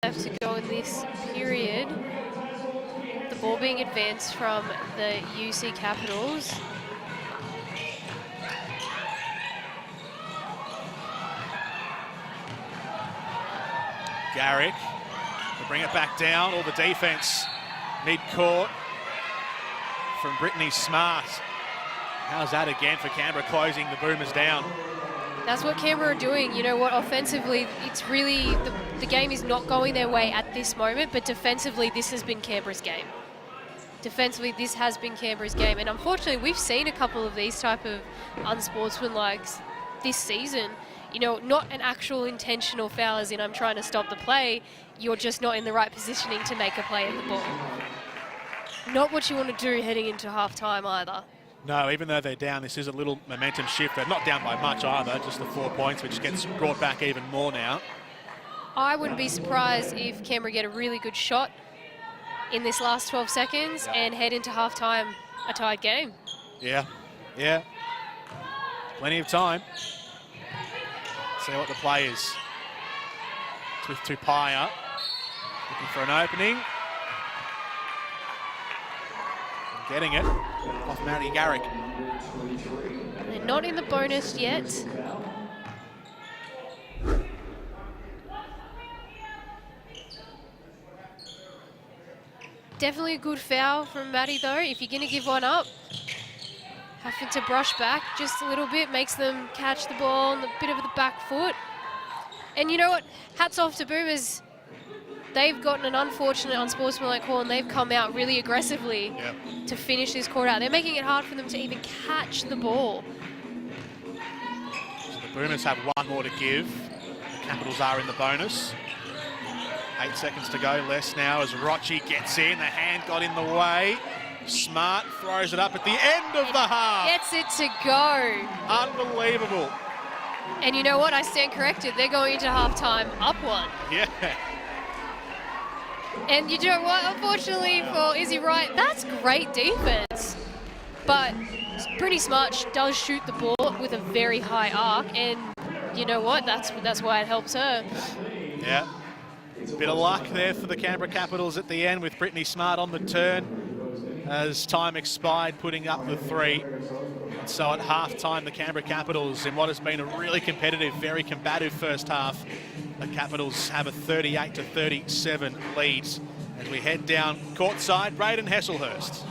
Left to go in this period. The ball being advanced from the UC Capitals.
Garrick will bring it back down. All the defence mid-court from Brittany Smart. How's that again for Canberra closing the Boomers down?
That's what Canberra are doing. You know what, offensively, it's really, the game is not going their way at this moment, but defensively, this has been Canberra's game. Defensively, this has been Canberra's game. And unfortunately, we've seen a couple of these type of unsportsmanlikes this season. You know, not an actual intentional foul as in I'm trying to stop the play. You're just not in the right positioning to make a play at the ball. Not what you want to do heading into half-time either.
No, even though they're down, this is a little momentum shift. They're not down by much either, just the 4 points, which gets brought back even more now.
I wouldn't be surprised if Canberra get a really good shot in this last 12 seconds and head into half-time a tied game.
Yeah, yeah. Plenty of time. See what the play is. It's with Tupaya. Looking for an opening. Getting it off Matty Garrick.
They're not in the bonus yet. Definitely a good foul from Matty though. If you're going to give one up, having to brush back just a little bit makes them catch the ball on the bit of the back foot. And you know what? Hats off to Boomers. They've gotten an unfortunate unsportsmanlike call and they've come out really aggressively to finish this quarter out. They're making it hard for them to even catch the ball.
So the Boomers have one more to give. The Capitals are in the bonus. 8 seconds to go, less now as Rochi gets in. The hand got in the way. Smart throws it up at the end of the half.
Gets it to go.
Unbelievable.
And you know what? I stand corrected. They're going into halftime up one.
Yeah.
And you know what? Unfortunately for Izzy Wright, that's great defense. But pretty smart. She does shoot the ball with a very high arc. And you know what? That's why it helps her.
Yeah. Bit of luck there for the Canberra Capitals at the end with Brittany Smart on the turn as time expired, putting up the 3. And so at half-time, the Canberra Capitals, in what has been a really competitive, very combative first half, the Capitals have a 38-37 lead. As we head down courtside, Braden Hesselhurst.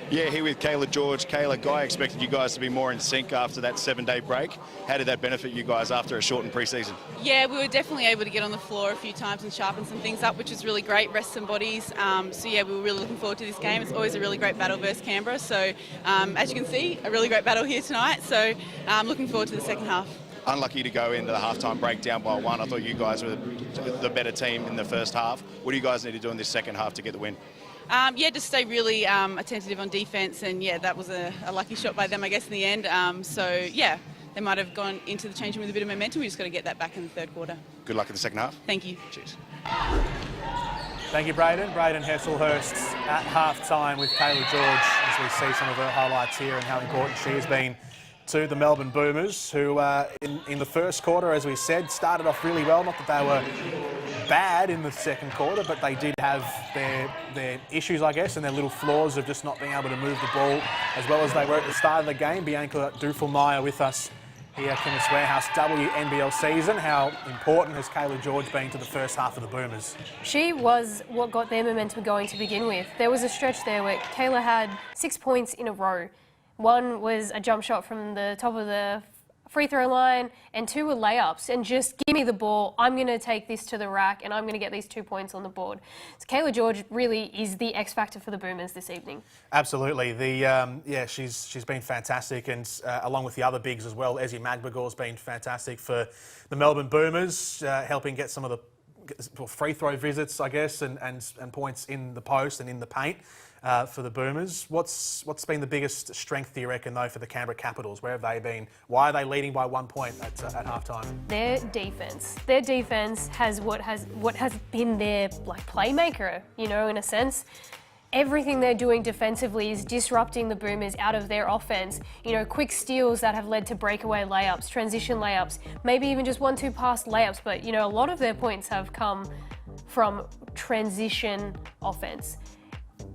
Yeah, here with Kayla George. Kayla, Guy expected you guys to be more in sync after that 7-day break. How did that benefit you guys after a shortened pre-season?
Yeah, we were definitely able to get on the floor a few times and sharpen some things up, which was really great, rest some bodies. So yeah, we were really looking forward to this game. It's always a really great battle versus Canberra. So as you can see, a really great battle here tonight. So looking forward to the second half.
Unlucky to go into the halftime break down by 1. I thought you guys were the better team in the first half. What do you guys need to do in this second half to get the win?
Yeah, just stay really attentive on defence, and yeah, that was a lucky shot by them, I guess, in the end. So yeah, they might have gone into the change room with a bit of momentum. We just got to get that back in the third quarter.
Good luck in the second half.
Thank you.
Cheers.
Thank you, Braden. Braden Hesselhurst at half-time with Kayla George as we see some of her highlights here and how important she has been to the Melbourne Boomers, who in the first quarter, as we said, started off really well. Not that they were bad in the second quarter, but they did have their issues, I guess, and their little flaws of just not being able to move the ball as well as they were at the start of the game. Bianca Dufelmeyer with us here at Chemist Warehouse WNBL season. How important has Kayla George been to the first half of the Boomers?
She was what got their momentum going to begin with. There was a stretch there where Kayla had 6 points in a row. One was a jump shot from the top of the free throw line, and 2 were layups. And just give me the ball. I'm going to take this to the rack, and I'm going to get these 2 points on the board. So Kayla George really is the X factor for the Boomers this evening.
Absolutely. She's been fantastic, and along with the other bigs as well. Ezzy Magbagor's been fantastic for the Melbourne Boomers, helping get some of the free throw visits, I guess, and points in the post and in the paint. For the Boomers. What's been the biggest strength, do you reckon, though, for the Canberra Capitals? Where have they been? Why are they leading by 1 point at half-time?
Their defense. Their defense has what has been their playmaker, you know, in a sense. Everything they're doing defensively is disrupting the Boomers out of their offense. You know, quick steals that have led to breakaway layups, transition layups, maybe even just 1-2 pass layups. But, you know, a lot of their points have come from transition offense.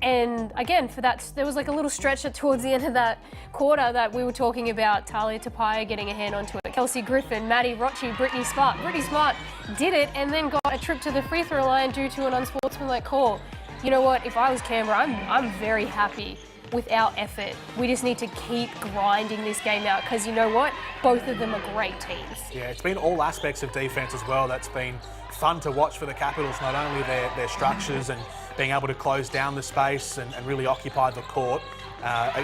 And again, for that, there was like a little stretch towards the end of that quarter that we were talking about Talia Tapaya getting a hand onto it. Kelsey Griffin, Maddie Rochi, Brittany Smart. Brittany Smart did it and then got a trip to the free throw line due to an unsportsmanlike call. You know what? If I was Canberra, I'm very happy with our effort. We just need to keep grinding this game out because you know what? Both of them are great teams.
Yeah, it's been all aspects of defence as well. That's been fun to watch for the Capitals, not only their structures and being able to close down the space and really occupy the court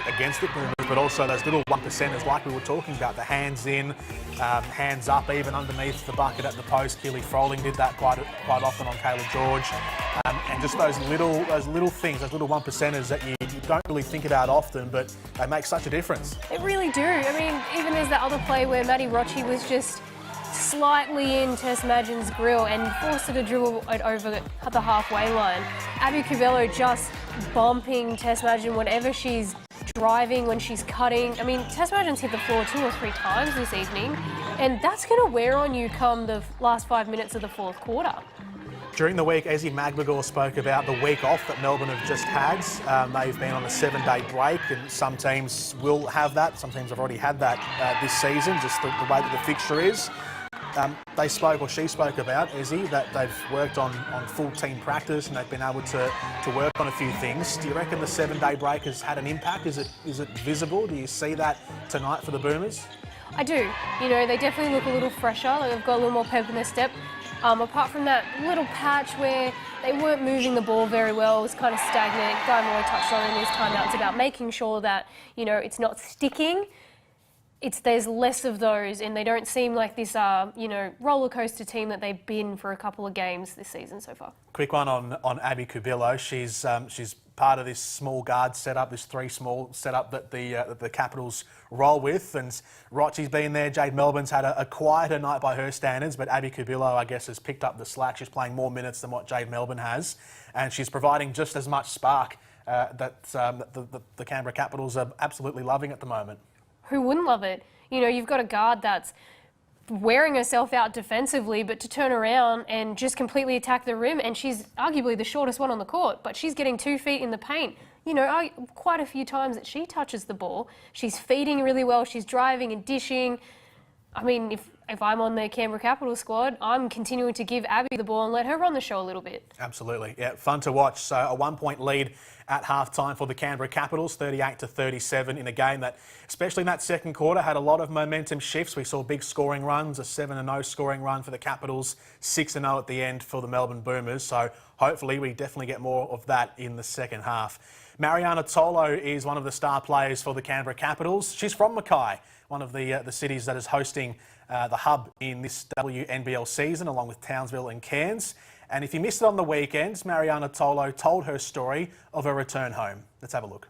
against the Boomers, but also those little 1%ers like we were talking about, the hands in, hands up, even underneath the bucket at the post. Keely Froling did that quite often on Kayla George. And just those little things, those little 1%ers that you don't really think about often, but they make such a difference.
They really do. I mean, even there's that other play where Maddie Rochi was just slightly in Tess Madgen's grill and forced her to dribble it over the halfway line. Abby Cuvello just bumping Tess Madgen whenever she's driving, when she's cutting. I mean, Tess Madgen's hit the floor 2 or 3 times this evening, and that's going to wear on you come the last 5 minutes of the fourth quarter.
During the week, Ezzy Magbagor spoke about the week off that Melbourne have just had. They've been on a 7-day break, and some teams will have that. Some teams have already had that this season, just the way that the fixture is. They spoke, or she spoke about, Ezzy, that they've worked on full team practice and they've been able to work on a few things. Do you reckon the 7-day break has had an impact? Is it visible? Do you see that tonight for the Boomers?
I do. You know, they definitely look a little fresher. Like they've got a little more pep in their step. Apart from that little patch where they weren't moving the ball very well, it was kind of stagnant. Guy Moy touched on in his timeout. It's about making sure that, you know, it's not sticking. There's less of those, and they don't seem like this, roller coaster team that they've been for a couple of games this season so far.
Quick one on Abby Cubillo. She's part of this small guard setup, this 3 small setup that the Capitals roll with, and Rochi's been there. Jade Melbourne's had a quieter night by her standards, but Abby Cubillo, I guess, has picked up the slack. She's playing more minutes than what Jade Melbourne has, and she's providing just as much spark that the Canberra Capitals are absolutely loving at the moment.
Who wouldn't love it? You know, you've got a guard that's wearing herself out defensively, but to turn around and just completely attack the rim, and she's arguably the shortest one on the court, but she's getting 2 feet in the paint. You know, quite a few times that she touches the ball, she's feeding really well, she's driving and dishing. I mean, if I'm on the Canberra Capitals squad, I'm continuing to give Abby the ball and let her run the show a little bit. Absolutely, yeah, fun to watch. So a 1-point lead at half-time for the Canberra Capitals, 38-37 in a game that, especially in that second quarter, had a lot of momentum shifts. We saw big scoring runs, a 7-0 scoring run for the Capitals, 6-0 at the end for the Melbourne Boomers. So hopefully we definitely get more of that in the second half. Mariana Tolo is one of the star players for the Canberra Capitals. She's from Mackay, one of the cities that is hosting the hub in this WNBL season, along with Townsville and Cairns. And if you missed it on the weekends, Mariana Tolo told her story of her return home. Let's have a look.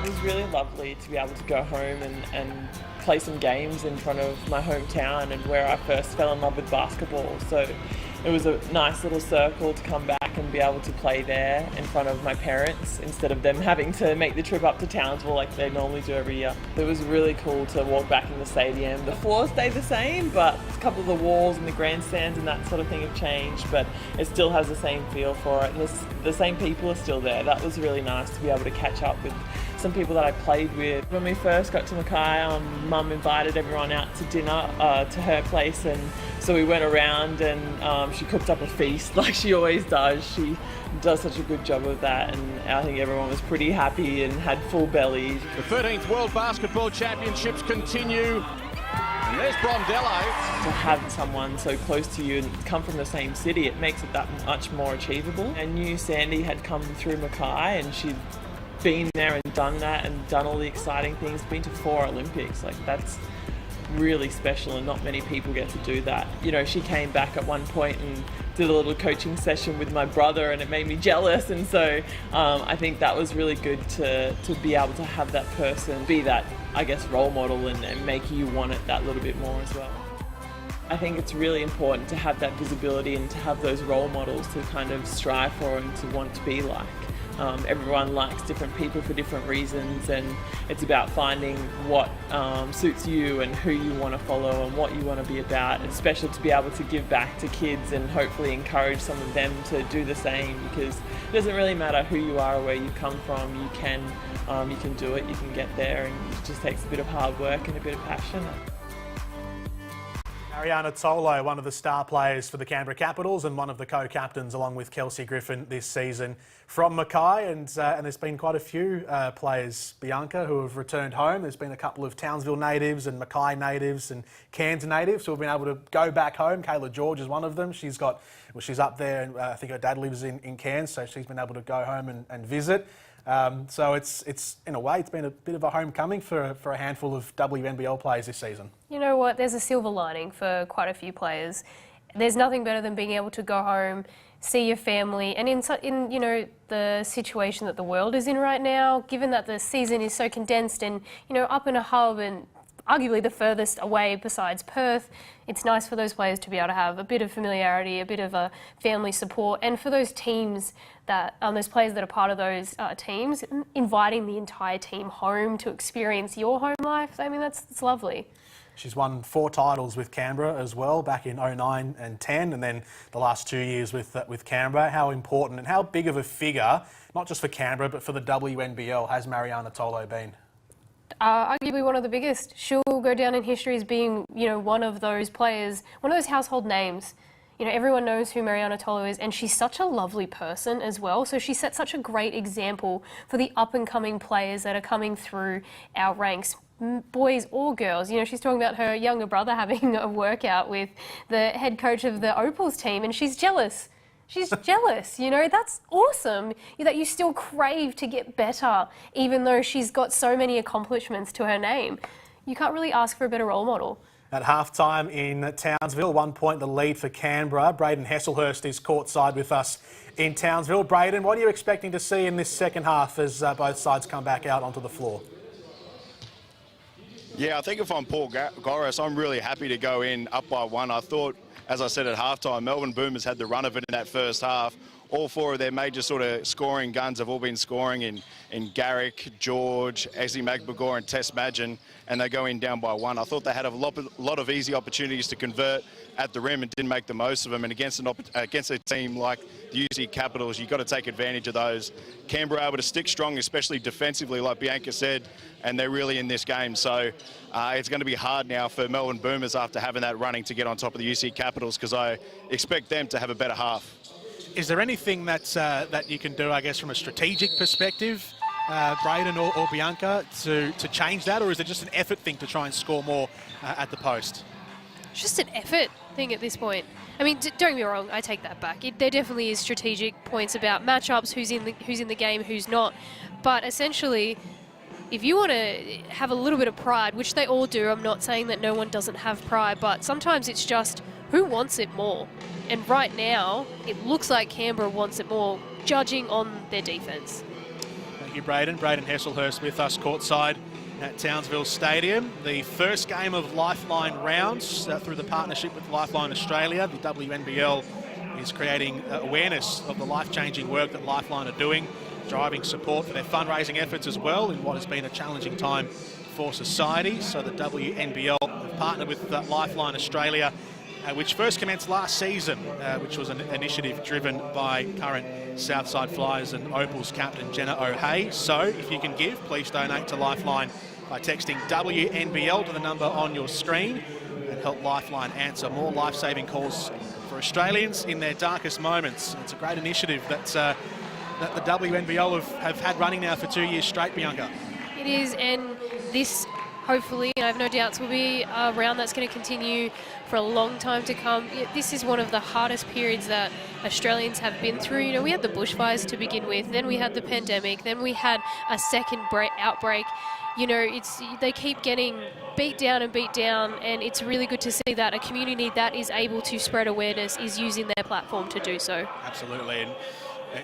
It was really lovely to be able to go home and play some games in front of my hometown and where I first fell in love with basketball. So it was a nice little circle to come back and be able to play there in front of my parents instead of them having to make the trip up to Townsville like they normally do every year. It was really cool to walk back in the stadium. The floor stayed the same, but a couple of the walls and the grandstands and that sort of thing have changed, but it still has the same feel for it, and the same people are still there. That was really nice to be able to catch up with some people that I played with. When we first got to Mackay, Mum invited everyone out to dinner to her place, and so we went around and she cooked up a feast like she always does. She does such a good job of that, and I think everyone was pretty happy and had full bellies.
The 13th World Basketball Championships continue. And there's Brondello.
To have someone so close to you and come from the same city, it makes it that much more achievable. I knew Sandy had come through Mackay and she'd been there and done that and done all the exciting things, been to 4 Olympics. Like, that's really special and not many people get to do that. You know, she came back at one point and did a little coaching session with my brother, and it made me jealous, and so I think that was really good to be able to have that person be that, I guess, role model and make you want it that little bit more as well. I think it's really important to have that visibility and to have those role models to kind of strive for and to want to be like. Everyone likes different people for different reasons, and it's about finding what suits you and who you want to follow and what you want to be about. It's special to be able to give back to kids and hopefully encourage some of them to do the same, because it doesn't really matter who you are or where you come from. You can do it, you can get there, and it just takes a bit of hard work and a bit of passion.
Mariana Tolo, one of the star players for the Canberra Capitals and one of the co-captains along with Kelsey Griffin this season from Mackay, and there's been quite a few players, Bianca, who have returned home. There's been a couple of Townsville natives and Mackay natives and Cairns natives who have been able to go back home. Kayla George is one of them. She's up there, and I think her dad lives in Cairns, so she's been able to go home and visit. So it's in a way, it's been a bit of a homecoming for a handful of WNBL players this season.
You know what? There's a silver lining for quite a few players. There's nothing better than being able to go home, see your family, and in you know, the situation that the world is in right now, given that the season is so condensed and, you know, up in a hub and arguably the furthest away besides Perth, it's nice for those players to be able to have a bit of familiarity, a bit of a family support, and for those teams that, those players that are part of those teams, inviting the entire team home to experience your home life. I mean, it's lovely.
She's won 4 titles with Canberra as well, back in 09 and 10, and then the last 2 years with Canberra. How important and how big of a figure, not just for Canberra, but for the WNBL, has Mariana Tolo been?
Arguably one of the biggest. She'll go down in history as being, you know, one of those players, one of those household names. You know, everyone knows who Mariana Tolo is, and she's such a lovely person as well. So she sets such a great example for the up-and-coming players that are coming through our ranks, boys or girls. You know, she's talking about her younger brother having a workout with the head coach of the Opals team, and she's jealous. She's jealous, you know, that's awesome that you still crave to get better, even though she's got so many accomplishments to her name. You can't really ask for a better role model.
At halftime in Townsville, 1 point the lead for Canberra. Braden Hesselhurst is courtside with us in Townsville. Braden, what are you expecting to see in this second half as both sides come back out onto the floor?
Yeah, I think if I'm Paul Goris, I'm really happy to go in up by 1. I thought, as I said at halftime, Melbourne Boomers had the run of it in that first half. All 4 of their major sort of scoring guns have all been scoring in Garrick, George, Ezzy Magbagor and Tess Madgen, and they go in down by 1. I thought they had a lot of easy opportunities to convert at the rim and didn't make the most of them. And against a team like the UC Capitals, you've got to take advantage of those. Canberra able to stick strong, especially defensively, like Bianca said, and they're really in this game. So it's going to be hard now for Melbourne Boomers after having that running to get on top of the UC Capitals, because I expect them to have a better half.
Is there anything that you can do, I guess, from a strategic perspective, Braden or Bianca, to change that, or is it just an effort thing to try and score more at the post?
It's just an effort thing at this point. I mean, don't get me wrong, I take that back. There definitely is strategic points about matchups, who's in the game, who's not. But essentially, if you want to have a little bit of pride, which they all do, I'm not saying that no one doesn't have pride, but sometimes it's just who wants it more. And right now, it looks like Canberra wants it more, judging on their defence.
Thank you, Braden. Braden Hesselhurst with us courtside at Townsville Stadium. The first game of Lifeline rounds through the partnership with Lifeline Australia. The WNBL is creating awareness of the life-changing work that Lifeline are doing, driving support for their fundraising efforts as well in what has been a challenging time for society. So the WNBL have partnered with Lifeline Australia, which first commenced last season, which was an initiative driven by current Southside Flyers and Opals captain Jenna O'Hay. So if you can give, please donate to Lifeline by texting WNBL to the number on your screen and help Lifeline answer more life-saving calls for Australians in their darkest moments. It's a great initiative that the WNBL have had running now for 2 years straight, Bianca.
It is, and this, hopefully, I have no doubts, will be a round that's going to continue for a long time to come. This is one of the hardest periods that Australians have been through. You know, we had the bushfires to begin with, then we had the pandemic, then we had a second outbreak. You know, they keep getting beat down, and it's really good to see that a community that is able to spread awareness is using their platform to do so.
Absolutely. And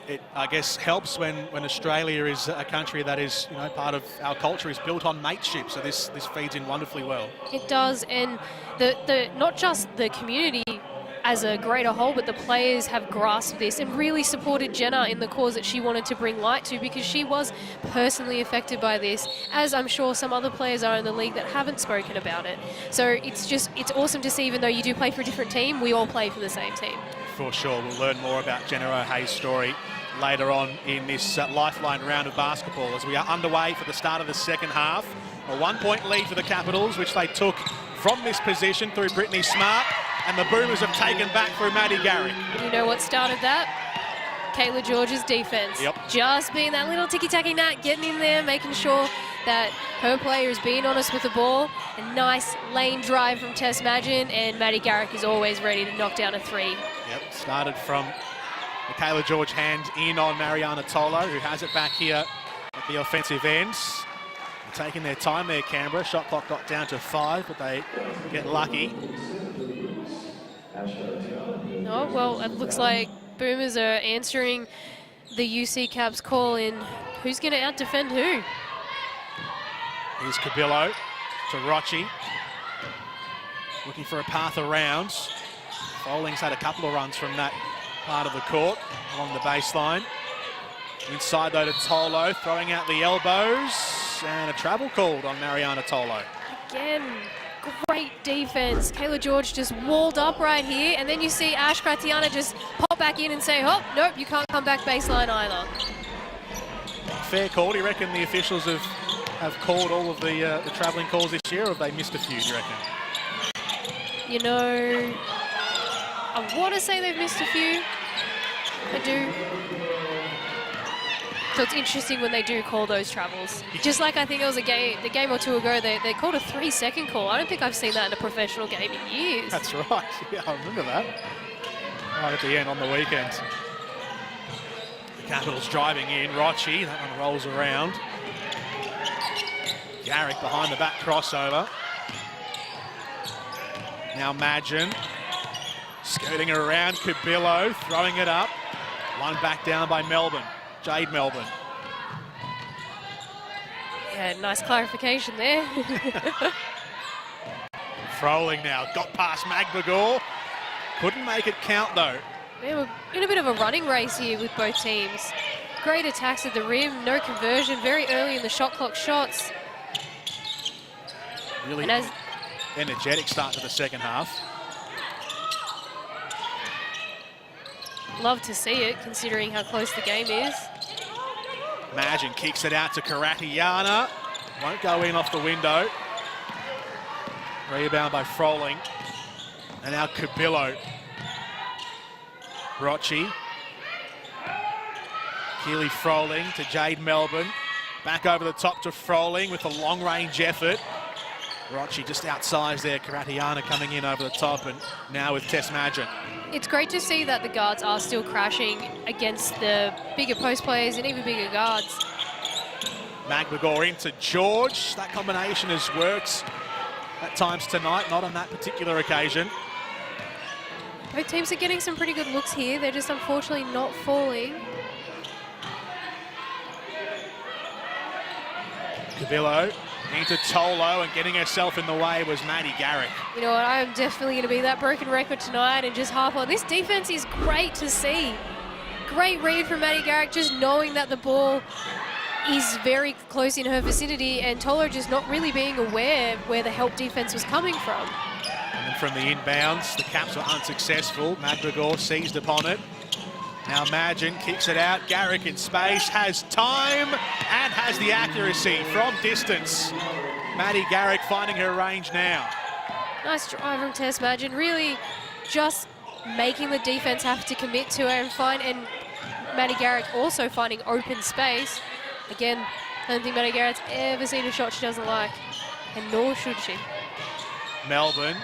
it, I guess, helps when Australia is a country that is, you know, part of our culture is built on mateship. So this feeds in wonderfully well.
It does, and the not just the community as a greater whole, but the players have grasped this and really supported Jenna in the cause that she wanted to bring light to, because she was personally affected by this, as I'm sure some other players are in the league that haven't spoken about it. So it's awesome to see, even though you do play for a different team, we all play for the same team.
For sure. We'll learn more about Jenna O'Hay's story later on in this Lifeline round of basketball as we are underway for the start of the second half. A 1 point lead for the Capitals, which they took from this position through Brittany Smart, and the Boomers have taken back through Maddie Garrick.
You know what started that? Kayla George's defense.
Yep.
Just being that little ticky-tacky nat, getting in there, making sure that her player is being honest with the ball. A nice lane drive from Tess Madgen, and Maddie Garrick is always ready to knock down a three.
Yep, started from Kayla George hand in on Mariana Tolo, who has it back here at the offensive ends. They're taking their time there, Canberra. Shot clock got down to 5, but they get lucky.
Oh, well, it looks like Boomers are answering the UC Caps call in who's going to out-defend who.
Here's Cabillo to Rochi. Looking for a path around. Folling's had a couple of runs from that part of the court along the baseline. Inside though to Tolo, throwing out the elbows, and a travel called on Mariana Tolo.
Again, great defense. Kayla George just walled up right here, and then you see Ash Gratiana just pop back in and say, oh, nope, you can't come back baseline either.
Fair call. Do you reckon the officials have called all of the travelling calls this year, or have they missed a few, do you reckon?
You know, I want to say they've missed a few. I do. So it's interesting when they do call those travels. Just like I think it was the game or two ago, they called a 3-second call. I don't think I've seen that in a professional game in years.
That's right. Yeah, I remember that. Right at the end on the weekend. The Capitals driving in. Rochi, that one rolls around. Garrick behind the back crossover. Now Madgen skirting around. Cabillo throwing it up. One back down by Melbourne. Jade Melbourne.
Yeah, nice clarification there.
Froling now, got past Magbagor. Couldn't make it count though.
Yeah, we're in a bit of a running race here with both teams. Great attacks at the rim, no conversion, very early in the shot clock shots.
Really energetic start to the second half.
Love to see it, considering how close the game is.
Madgen kicks it out to Karatiana. Won't go in off the window. Rebound by Froling. And now Cabillo. Rochi. Keely Froling to Jade Melbourne. Back over the top to Froling with a long-range effort. Rochi just outsized there. Karatiana coming in over the top, and now with Tess Madgen.
It's great to see that the guards are still crashing against the bigger post players and even bigger guards.
Magbagor into George. That combination has worked at times tonight, not on that particular occasion.
Both teams are getting some pretty good looks here. They're just unfortunately not falling.
Cabillo into Tolo, and getting herself in the way was Maddie Garrick.
You know what, I'm definitely going to be that broken record tonight and just harp on. This defense is great to see. Great read from Maddie Garrick, just knowing that the ball is very close in her vicinity, and Tolo just not really being aware where the help defense was coming from.
And then from the inbounds, the Caps were unsuccessful. Magbagor seized upon it. Now Madgen kicks it out. Garrick in space, has time and has the accuracy from distance. Maddie Garrick finding her range now.
Nice drive from Tess Madgen, really just making the defense have to commit to her and Maddie Garrick also finding open space. Again, I don't think Maddie Garrick's ever seen a shot she doesn't like, and nor should she.
Melbourne,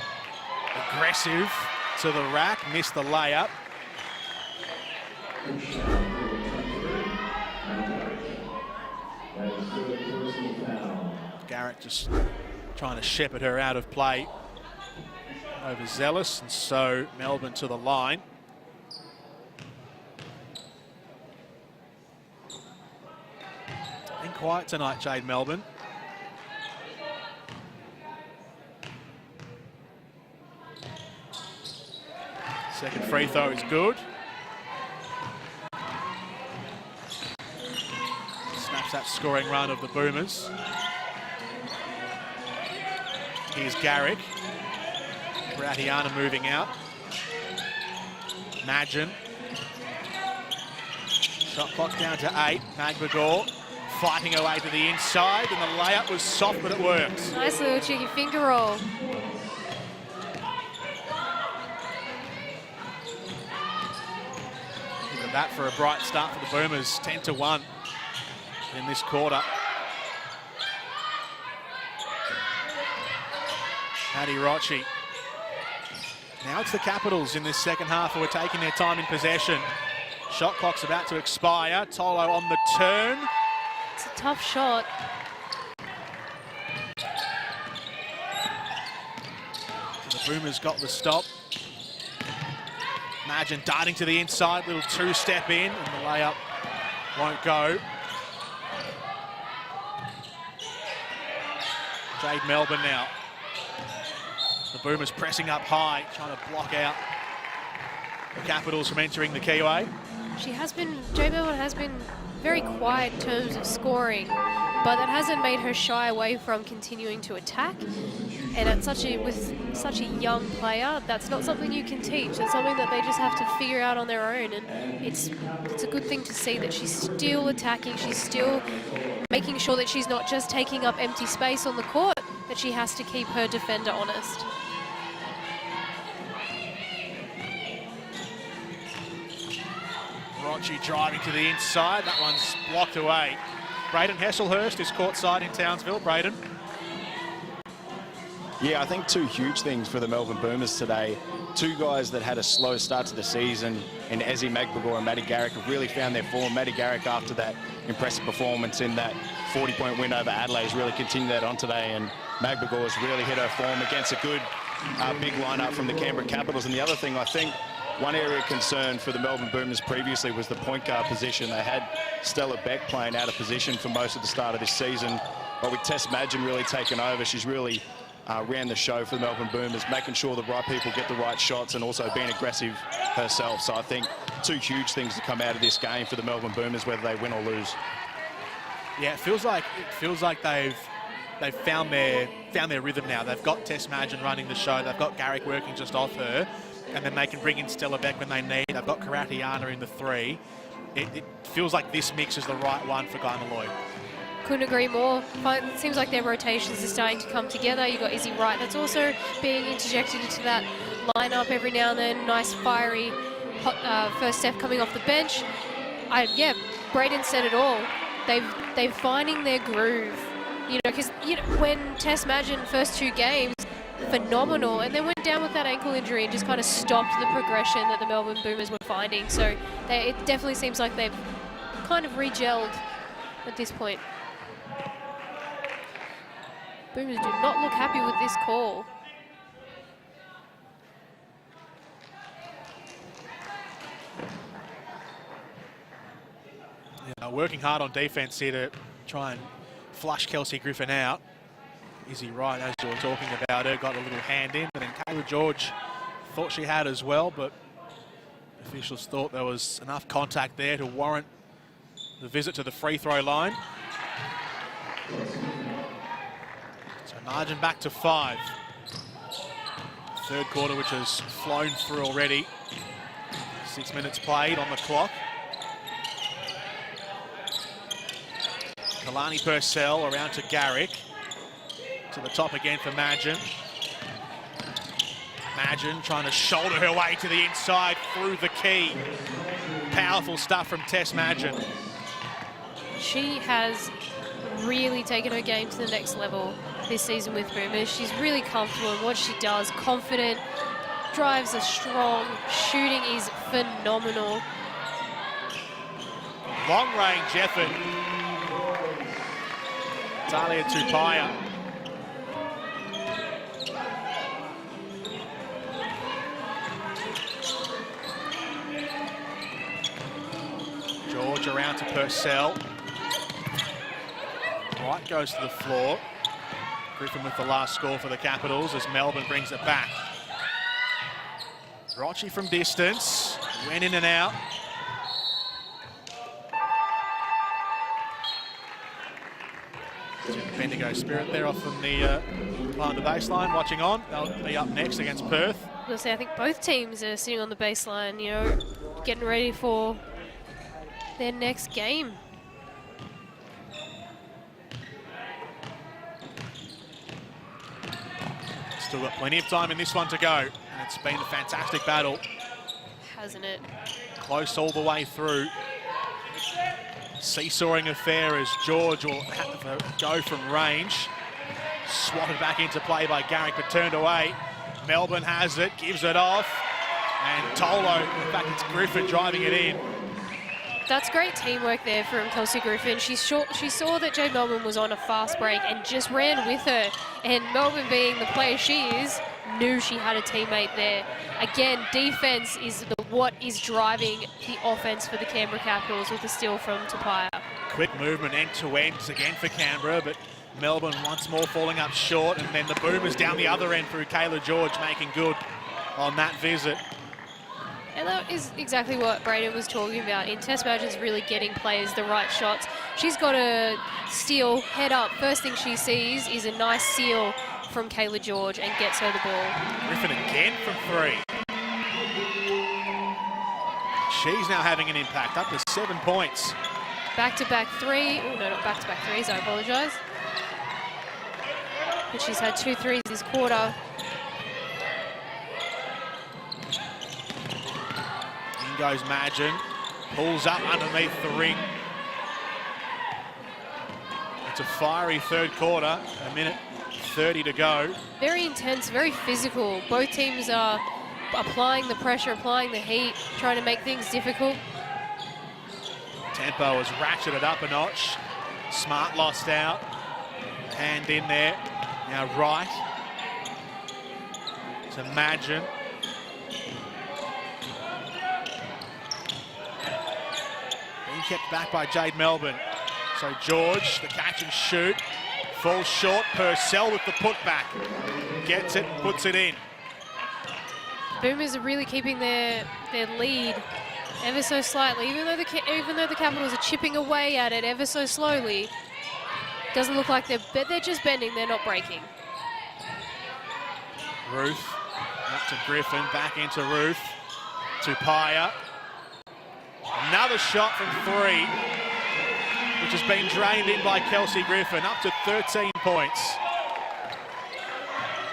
aggressive to the rack, missed the layup. Garrick just trying to shepherd her out of play. Overzealous, and so Melbourne to the line. Been quiet tonight, Jade Melbourne. Second free throw is good. Snaps that scoring run of the Boomers. Here's Garrick. Gratiana moving out. Madgen. Shot clock down to 8. Magbagor fighting her way to the inside, and the layup was soft, but it worked.
Nice little cheeky finger roll.
And that for a bright start for the Boomers, 10-1 in this quarter. Maddie Rocci. Now it's the Capitals in this second half who are taking their time in possession. Shot clock's about to expire. Tolo on the turn.
It's a tough shot.
So the Boomers got the stop. Imagine darting to the inside, little two-step in, and the layup won't go. Jade Melbourne now. The Boomers pressing up high, trying to block out the Capitals from entering the Kiwi.
Jade Melbourne has been very quiet in terms of scoring, but that hasn't made her shy away from continuing to attack. And with such a young player, that's not something you can teach. It's something that they just have to figure out on their own. And it's a good thing to see that she's still attacking. She's still making sure that she's not just taking up empty space on the court, that she has to keep her defender honest.
Rocci driving to the inside. That one's blocked away. Braden Hesselhurst is courtside in Townsville. Braden.
Yeah, I think two huge things for the Melbourne Boomers today. Two guys that had a slow start to the season in Ezzy Magbagor and Maddie Garrick have really found their form. Maddie Garrick, after that impressive performance in that 40-point win over Adelaide, has really continued that on today, and Magbagor has really hit her form against a good big lineup from the Canberra Capitals. And the other thing, I think, one area of concern for the Melbourne Boomers previously was the point guard position. They had Stella Beck playing out of position for most of the start of this season, but with Tess Madgen really taken over, she's really ran the show for the Melbourne Boomers, making sure the right people get the right shots and also being aggressive herself. So I think two huge things to come out of this game for the Melbourne Boomers, whether they win or lose.
Yeah, it feels like they've found their rhythm now. They've got Tess Madgen running the show. They've got Garrick working just off her, and then they can bring in Stella Beck when they need. They've got Karatiana in the three. It feels like this mix is the right one for Guy Malloy.
Couldn't agree more. It seems like their rotations are starting to come together. You've got Izzy Wright that's also being interjected into that lineup every now and then. Nice fiery hot, first step coming off the bench. Yeah, Braden said it all. They're finding their groove. Because when Tess Madgen first two games, phenomenal, and then went down with that ankle injury and just kind of stopped the progression that the Melbourne Boomers were finding. So it definitely seems like they've kind of re-gelled at this point. Boomers do not look happy with this call.
Yeah, working hard on defense here to try and flush Kelsey Griffin out. Izzy Wright, as you were talking about her, got a little hand in, and then Kayla George thought she had as well, but officials thought there was enough contact there to warrant the visit to the free throw line. So margin back to 5. Third quarter, which has flown through already. 6 minutes played on the clock. Kalani Purcell around to Garrick. To the top again for Madgen. Madgen trying to shoulder her way to the inside through the key. Powerful stuff from Tess Madgen.
She has really taken her game to the next level this season with Boomers. She's really comfortable in what she does, confident, drives are strong, shooting is phenomenal.
Long range effort. Talia Tupaia. George around to Purcell. White goes to the floor. Griffin with the last score for the Capitals as Melbourne brings it back. Rocci from distance, went in and out. Bendigo Spirit there off from the behind the baseline, watching on. They'll be up next against Perth.
I think both teams are sitting on the baseline, getting ready for their next game.
Still got plenty of time in this one to go, and it's been a fantastic battle.
Hasn't it?
close all the way through. Seesawing affair as George will have a go from range. Swatted back into play by Garrick, but turned away. Melbourne has it, gives it off. And Tolo, in fact, it's Griffin driving it in.
That's great teamwork there from Kelsey Griffin. She saw that Jade Melbourne was on a fast break and just ran with her. And Melbourne, being the player she is, knew she had a teammate there. Again, defense is what is driving the offense for the Canberra Capitals with the steal from Tapia.
Quick movement end to end again for Canberra, but Melbourne once more falling up short, and then the Boomers down the other end through Kayla George making good on that visit.
And that is exactly what Braden was talking about. In test matches, really getting players the right shots. She's got a steal, head up. First thing she sees is a nice seal from Kayla George and gets her the ball.
Griffin again from 3. She's now having an impact, up to 7 points.
Back-to-back 3. Oh, no, not back-to-back 3s, I apologise. But she's had 2 threes this quarter.
In goes Madgen, pulls up underneath the ring. It's a fiery third quarter, a minute 30 to go.
Very intense, very physical. Both teams are applying the pressure, applying the heat, trying to make things difficult.
Tempo has ratcheted up a notch. Smart lost out. Hand in there. Now right to Madgen. Being kept back by Jade Melbourne. So George, the catch and shoot. Falls short. Purcell with the putback. Gets it, puts it in.
Boomers are really keeping their lead ever so slightly, even though the Capitals are chipping away at it ever so slowly. Doesn't look like they're just bending, they're not breaking.
Ruth, up to Griffin, back into Ruth, to Paya. Another shot from 3, which has been drained in by Kelsey Griffin, up to 13 points.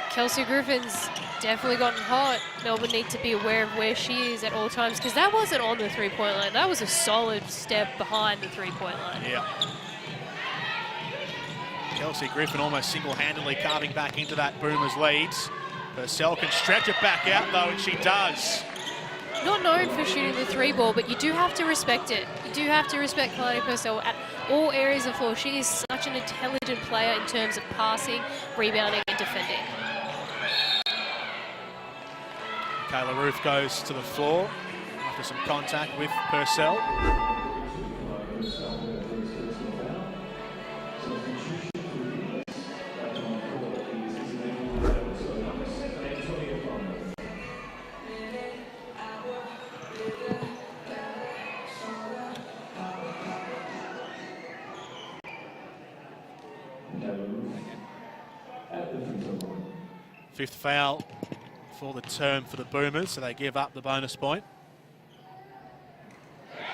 Kelsey Griffin's definitely gotten hot. Melbourne need to be aware of where she is at all times, because that wasn't on the three-point line. That was a solid step behind the three-point line.
Yeah. Kelsey Griffin almost single-handedly carving back into that Boomers leads. Purcell can stretch it back out though, and she does.
Not known for shooting the 3-ball, but you do have to respect it. You do have to respect Kalani Purcell at all areas of floor. She is such an intelligent player in terms of passing, rebounding, and defending.
Kayla Ruth goes to the floor after some contact with Purcell. Fifth foul for the term for the Boomers, so they give up the bonus point.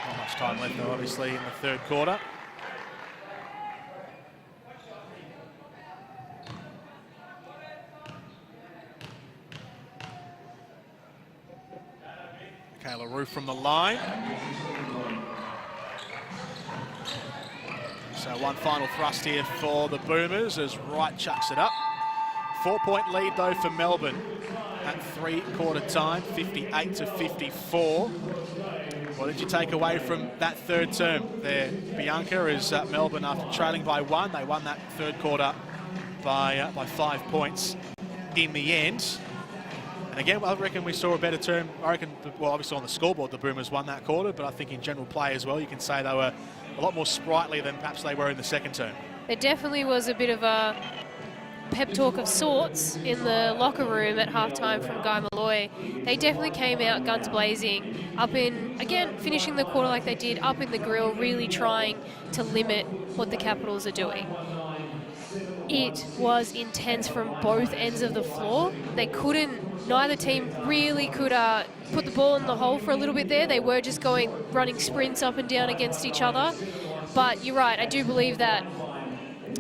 Not much time left though, obviously, in the third quarter. Kayla Ruth from the line. So one final thrust here for the Boomers as Wright chucks it up. 4-point lead though for Melbourne at three-quarter time, 58 to 54. What did you take away from that third term there, Bianca? Is Melbourne, after trailing by 1, they won that third quarter by 5 points in the end. And again, I reckon we saw a better term. I reckon, well, obviously on the scoreboard, the Boomers won that quarter, but I think in general play as well, you can say they were a lot more sprightly than perhaps they were in the second term.
There definitely was a bit of a pep talk of sorts in the locker room at halftime from Guy Malloy. They definitely came out guns blazing, up in, again, finishing the quarter like they did, up in the grill, really trying to limit what the Capitals are doing. It was intense from both ends of the floor. They couldn't, neither team really could put the ball in the hole for a little bit there. They were just running sprints up and down against each other. But you're right, I do believe that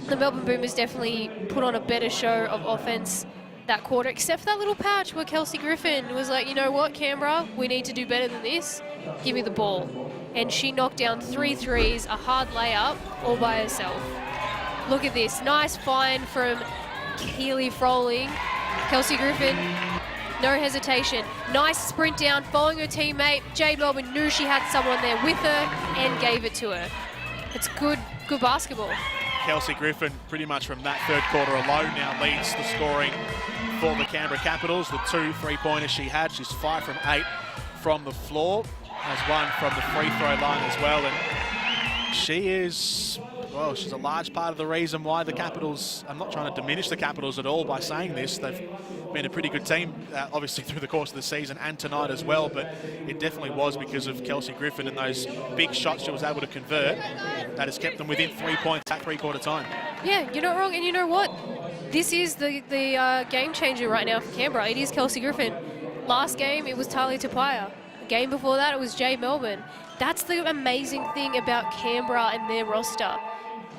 the Melbourne Boomers definitely put on a better show of offense that quarter, except for that little patch where Kelsey Griffin was like, you know what, Canberra, we need to do better than this. Give me the ball. And she knocked down 3 threes, a hard layup, all by herself. Look at this. Nice find from Keely Froling. Kelsey Griffin, no hesitation. Nice sprint down, following her teammate. Jade Melbourne knew she had someone there with her and gave it to her. It's good basketball.
Kelsey Griffin, pretty much from that third quarter alone, now leads the scoring for the Canberra Capitals. The 2 3-pointers she had, she's 5 from 8 from the floor. Has 1 from the free throw line as well. And she is, well, she's a large part of the reason why the Capitals, I'm not trying to diminish the Capitals at all by saying this. They've been a pretty good team, obviously through the course of the season and tonight as well, but it definitely was because of Kelsey Griffin and those big shots she was able to convert that has kept them within 3 points at three-quarter time.
Yeah, you're not wrong, and you know what? This is the game changer right now for Canberra. It is Kelsey Griffin. Last game, it was Talia Tapia. The game before that, it was Jade Melbourne. That's the amazing thing about Canberra and their roster.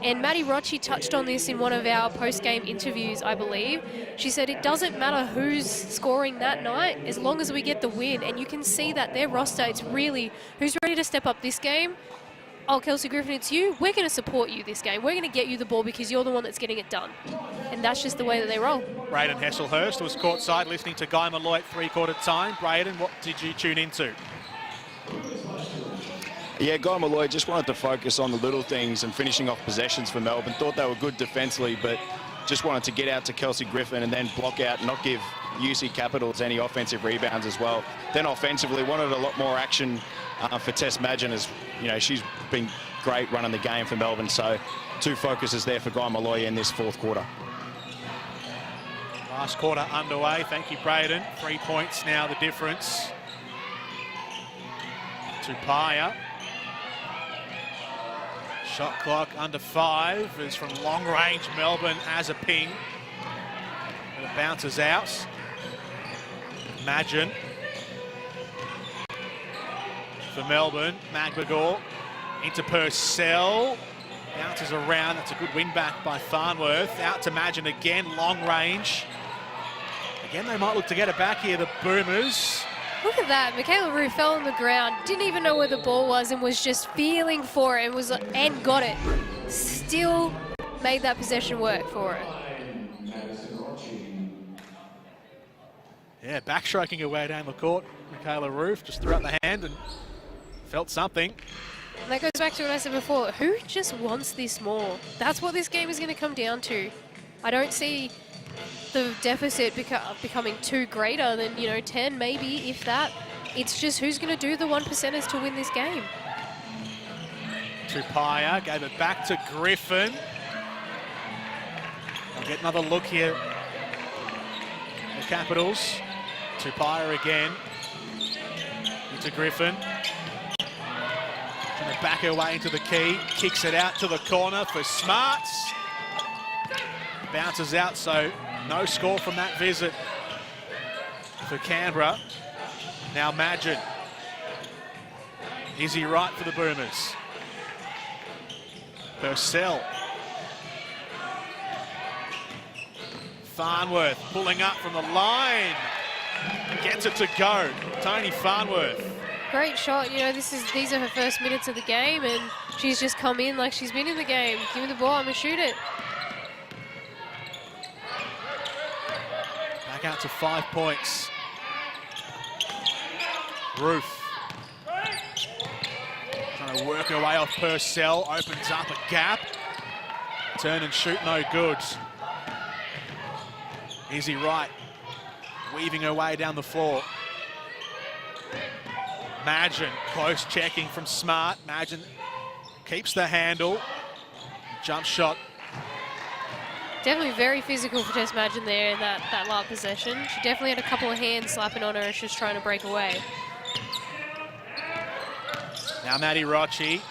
And Maddie Rocci touched on this in one of our post-game interviews, I believe. She said it doesn't matter who's scoring that night as long as we get the win. And you can see that their roster, it's really who's ready to step up this game. Oh, Kelsey Griffin, it's you. We're going to support you this game. We're going to get you the ball because you're the one that's getting it done. And that's just the way that they roll.
Braden Hesselhurst was courtside listening to Guy Malloy at three-quarter time. Braden, what did you tune into?
Yeah, Guy Malloy just wanted to focus on the little things and finishing off possessions for Melbourne. Thought they were good defensively, but just wanted to get out to Kelsey Griffin and then block out and not give UC Capitals any offensive rebounds as well. Then offensively, wanted a lot more action for Tess Madgen, as you know, she's been great running the game for Melbourne. So 2 focuses there for Guy Malloy in this 4th quarter.
Last quarter underway. Thank you, Braden. 3 points now, the difference. Tapia. Shot clock under 5 is from long range. Melbourne as a ping. And it bounces out. Madgen. For Melbourne, McGregor into Purcell. Bounces around. That's a good win back by Farnworth. Out to Madgen again, long range. Again, they might look to get it back here, the Boomers.
Look at that. Michaela Rue fell on the ground, didn't even know where the ball was and was just feeling for it and got it. Still made that possession work for her.
Yeah, backstroking away down the court. Michaela Roof just threw out the hand and felt something.
And that goes back to what I said before. Who just wants this more? That's what this game is going to come down to. I don't see the deficit becoming too greater than, 10 maybe, if that. It's just who's going to do the 1%ers to win this game.
Tapia gave it back to Griffin. I'll get another look here. The Capitals. Tapia again. Into Griffin. Trying to back her way into the key. Kicks it out to the corner for Smarts. Bounces out, so no score from that visit for Canberra. Now Madgen. Izzy Wright for the Boomers. Purcell. Farnworth pulling up from the line. Gets it to go. Tony Farnworth.
Great shot. These are her first minutes of the game, and she's just come in like she's been in the game. Give me the ball, I'm going to shoot it.
Back out to 5 points. Roof. Trying to work her way off Purcell. Opens up a gap. Turn and shoot, no good. Izzy Wright weaving her way down the floor. Madgen, close checking from Smart. Madgen keeps the handle. Jump shot.
Definitely very physical for Tess Madgen there in that last possession. She definitely had a couple of hands slapping on her as she was trying to break away.
Now Maddie Rocci.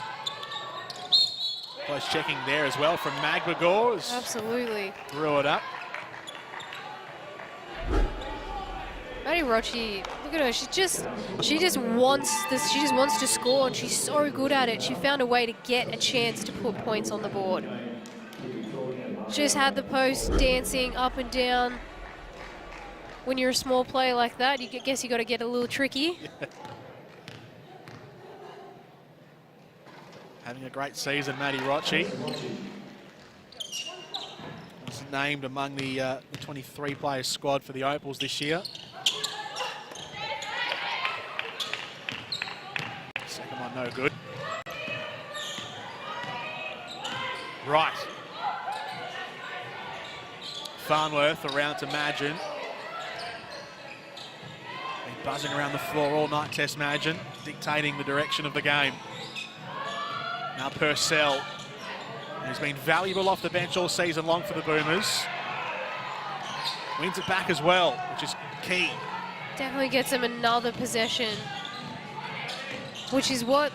Close checking there as well from McGregor.
Absolutely.
Threw it up.
Maddie Rocci, look at her. She just wants this. She just wants to score, and she's so good at it. She found a way to get a chance to put points on the board. Just had the post dancing up and down. when you're a small player like that, you guess you got to get a little tricky.
Yeah. Having a great season, Maddie Rocci. Was named among the 23-player squad for the Opals this year. Second one, no good. Right. Farnworth around to Madgen. Been buzzing around the floor all night, Tess Madgen, dictating the direction of the game. Now Purcell, who's been valuable off the bench all season long for the Boomers. Wins it back as well, which is key.
Definitely gets them another possession, which is what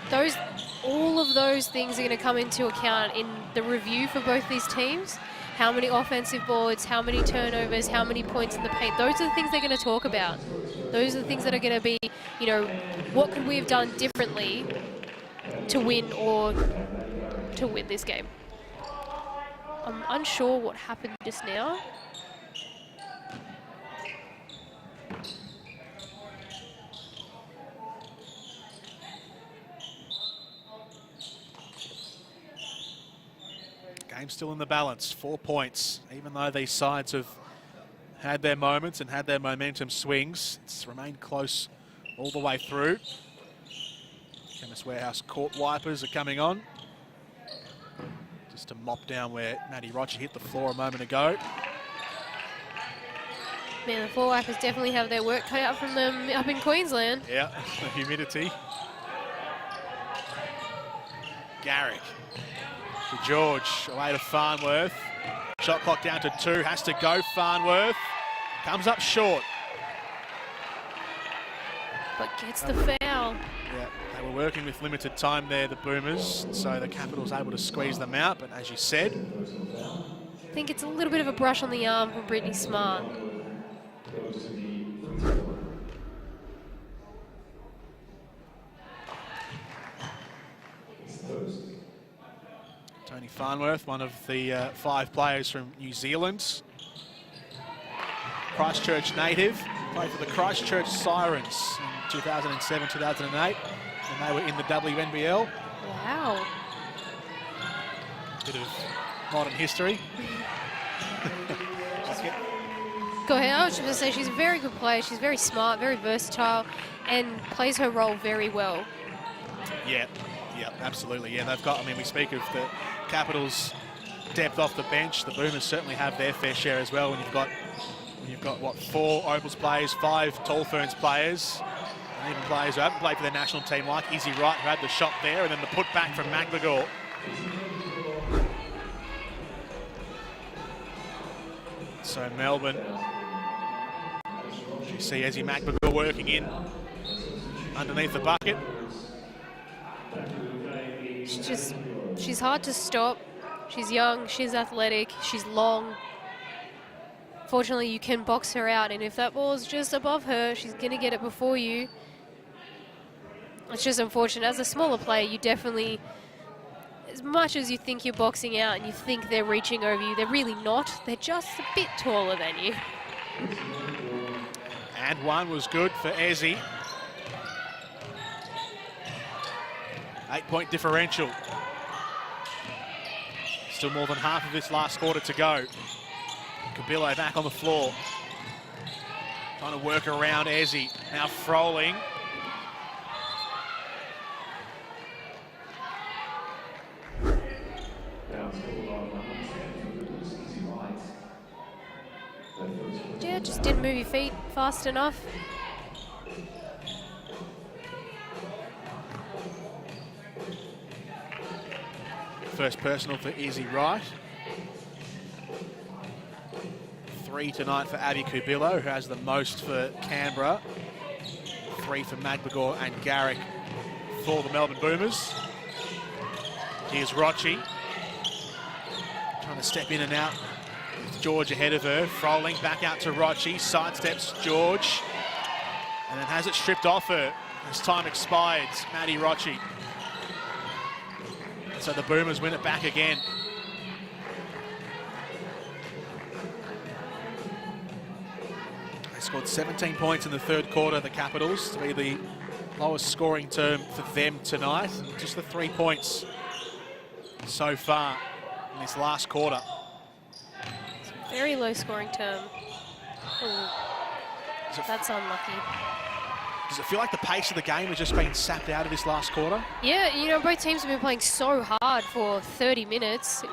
all of those things are going to come into account in the review for both these teams. How many offensive boards, how many turnovers, how many points in the paint. Those are the things they're going to talk about. Those are the things that are going to be, you know, what could we have done differently to win or to win this game. I'm unsure what happened just now.
Game still in the balance, 4 points. Even though these sides have had their moments and had their momentum swings, it's remained close all the way through. Chemist Warehouse court wipers are coming on. Just to mop down where Maddie Roger hit the floor a moment ago.
Man, the floor wipers definitely have their work cut out from them up in Queensland.
Yeah, the humidity. Garrick to George, away to Farnworth. Shot clock down to 2, has to go Farnworth. Comes up short.
But gets the foul.
Yeah, they were working with limited time there, the Boomers, so the Capitals able to squeeze them out, but as you said...
I think it's a little bit of a brush on the arm from Brittany Smart.
Tony Farnworth, one of the 5 players from New Zealand. Christchurch native, played for the Christchurch Sirens in 2007, 2008, and they were in the WNBL.
Wow.
Bit of modern history.
Go ahead. I was just going to say she's a very good player. She's very smart, very versatile, and plays her role very well.
Yeah, absolutely. Yeah, they've got, I mean, we speak of the Capitals' depth off the bench. The Boomers certainly have their fair share as well when you've got what, 4 Opals players, 5 Tall Ferns players, and even players who haven't played for their national team like Izzy Wright, who had the shot there, and then the putback from McGregor. So Melbourne, you see Izzy McGregor working in underneath the bucket.
She's hard to stop. She's young, she's athletic, she's long. Fortunately, you can box her out, and if that ball's just above her, she's going to get it before you. It's just unfortunate. As a smaller player, you definitely, as much as you think you're boxing out and you think they're reaching over you, they're really not. They're just a bit taller than you.
And one was good for Ezzy. 8-point differential. Still more than half of this last quarter to go. Cabillo back on the floor. Trying to work around Ezzy. Now Froling.
Yeah, just didn't move your feet fast enough.
First personal for Izzy Wright. 3 tonight for Abby Cubillo, who has the most for Canberra. 3 for McGregor and Garrick for the Melbourne Boomers. Here's Rocci. Trying to step in and out with George ahead of her. Froling back out to Rocci. Sidesteps George. And then has it stripped off her as time expired. Maddie Rocci. So the Boomers win it back again. As Scored 17 points in the third quarter, the Capitals, to be the lowest scoring term for them tonight. Just the 3 points so far in this last quarter.
Very low scoring term. Ooh, that's unlucky.
Does it feel like the pace of the game has just been sapped out of this last quarter?
Yeah, you know, both teams have been playing so hard for 30 minutes.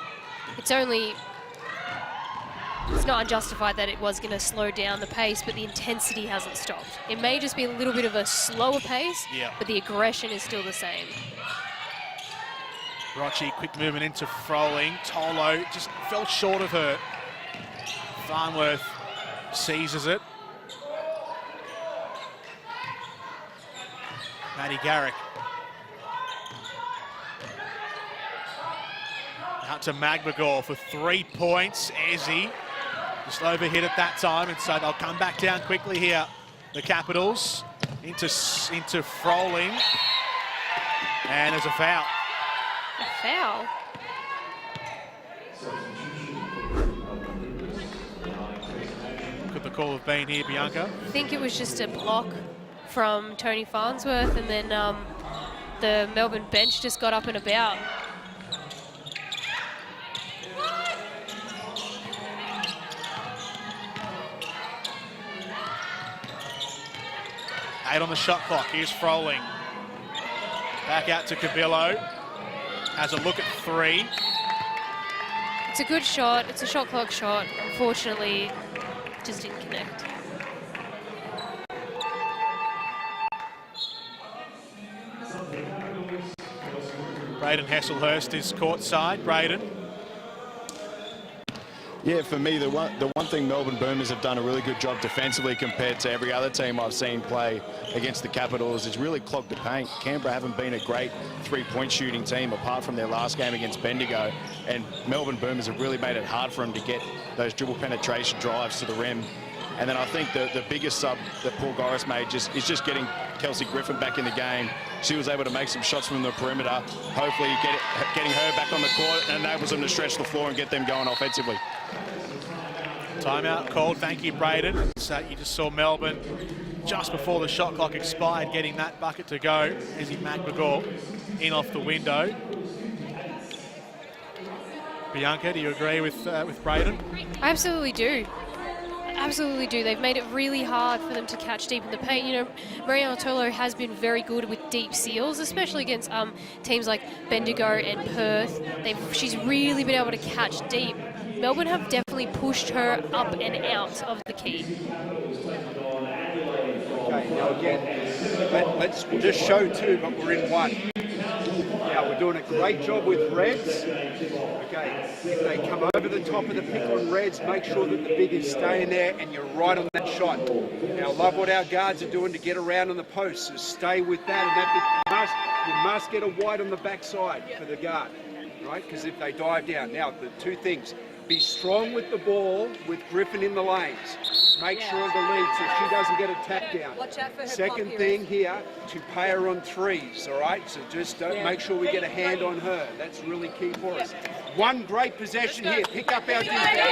It's not unjustified that it was going to slow down the pace, but the intensity hasn't stopped. It may just be a little bit of a slower pace, but the aggression is still the same.
Rochi, quick movement into Froling. Tolo just fell short of her. Farnworth seizes it. Maddie Garrick. Out to Magbagor for 3 points. Ezzy just overhit at that time, and so they'll come back down quickly here. The Capitals into Froling, and there's a foul.
A foul?
Could the call have been here, Bianca?
I think it was just a block from Tony Farnsworth, and then the Melbourne bench just got up and about.
Eight on the shot clock. Here's Froling. Back out to Cabillo. Has a look at 3.
It's a good shot. It's a shot clock shot. Unfortunately, just didn't connect.
Braden Hesselhurst is courtside. Braden.
Yeah, for me, the one thing Melbourne Boomers have done a really good job defensively compared to every other team I've seen play against the Capitals is really clogged the paint. Canberra haven't been a great three-point shooting team apart from their last game against Bendigo, and Melbourne Boomers have really made it hard for them to get those dribble penetration drives to the rim. And then I think the biggest sub that Paul Goris made is just getting Kelsey Griffin back in the game. She was able to make some shots from the perimeter. Hopefully getting her back on the court enables them to stretch the floor and get them going offensively.
Timeout called. Thank you, Braden. So you just saw Melbourne just before the shot clock expired getting that bucket to go. Izzy Magbagor in off the window. Bianca, do you agree with Braden?
I absolutely do. Absolutely do. They've made it really hard for them to catch deep in the paint. You know, Mariana Tolo has been very good with deep seals, especially against teams like Bendigo and Perth. She's really been able to catch deep. Melbourne have definitely pushed her up and out of the key.
Okay, now again, let's just show 2, but we're in 1. Now we're doing a great job with reds. Okay, if they come over the top of the pick on reds, make sure that the big is staying there and you're right on that shot. Now love what our guards are doing to get around on the post, so stay with that, and you must get a wide on the backside for the guard, right? Because if they dive down. Now the 2 things. Be strong with the ball with Griffin in the lanes. Make sure of the lead so she doesn't get a tap down.
Watch out for her.
Second thing here, to pay her on 3s, all right? So just make sure we get a hand on her. That's really key for us. One great possession here. Pick up our defense.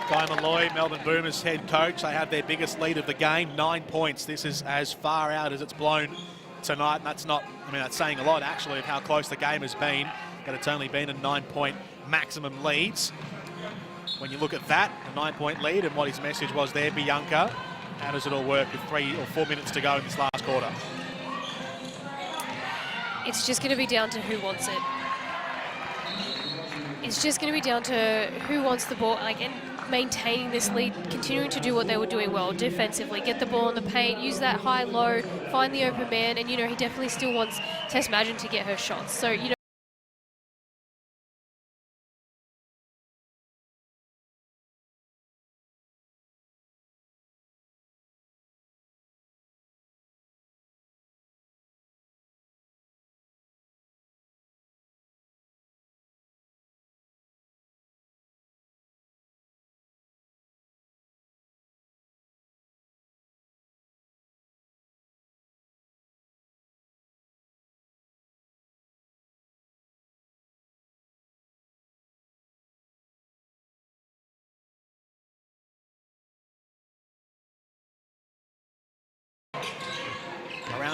Guy Malloy, Melbourne Boomers head coach. They have their biggest lead of the game, 9 points. This is as far out as it's blown tonight, and that's not, I mean, that's saying a lot actually of how close the game has been, but it's only been a 9-point maximum leads. When you look at that, a 9-point lead, and what his message was there, Bianca, how does it all work with 3 or 4 minutes to go in this last quarter?
It's just going to be down to who wants it. It's just going to be down to who wants the ball, like, and maintaining this lead, continuing to do what they were doing well defensively, get the ball in the paint, use that high-low, find the open man, and, you know, he definitely still wants Tess Madgen to get her shots. So, you know,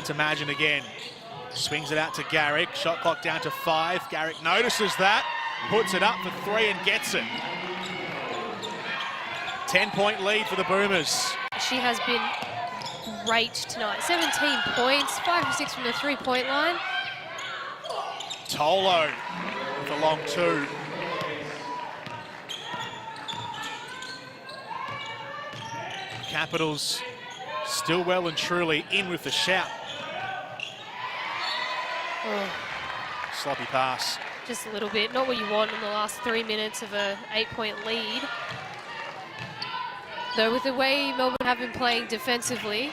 Down to Magin again. Swings it out to Garrick. Shot clock down to 5. Garrick notices that. Puts it up for 3 and gets it. 10-point lead for the Boomers.
She has been great tonight. 17 points, 5 of 6 from the three-point line.
Tolo with a long 2. Capitals still well and truly in with the shout.
Oh,
Sloppy pass.
just a little bit. Not what you want in the last 3 minutes of a 8-point lead. Though with the way Melbourne have been playing defensively,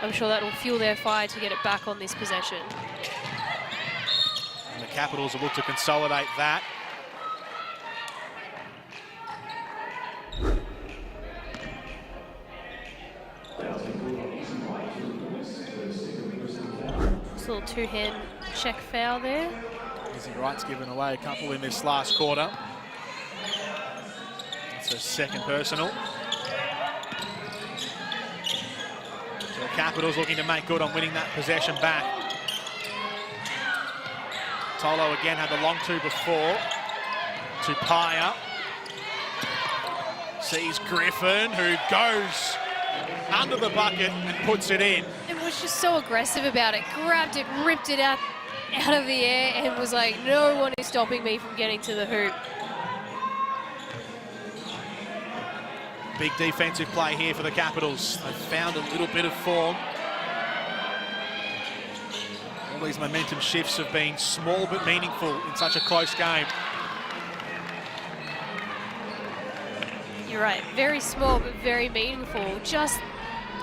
I'm sure that will fuel their fire to get it back on this possession.
And the Capitals will look to consolidate that.
Just a little two-hand check foul there.
Izzy Wright's given away a couple in this last quarter. It's a second personal. So the Capitals looking to make good on winning that possession back. Tolo again had the long 2 before. To Paya. Sees Griffin, who goes under the bucket and puts it in.
And was just so aggressive about it. Grabbed it, ripped it out of the air, and was like, no one is stopping me from getting to the hoop.
Big defensive play here for the Capitals. They've found a little bit of form. All these momentum shifts have been small but meaningful in such a close game.
You're right, very small but very meaningful. Just,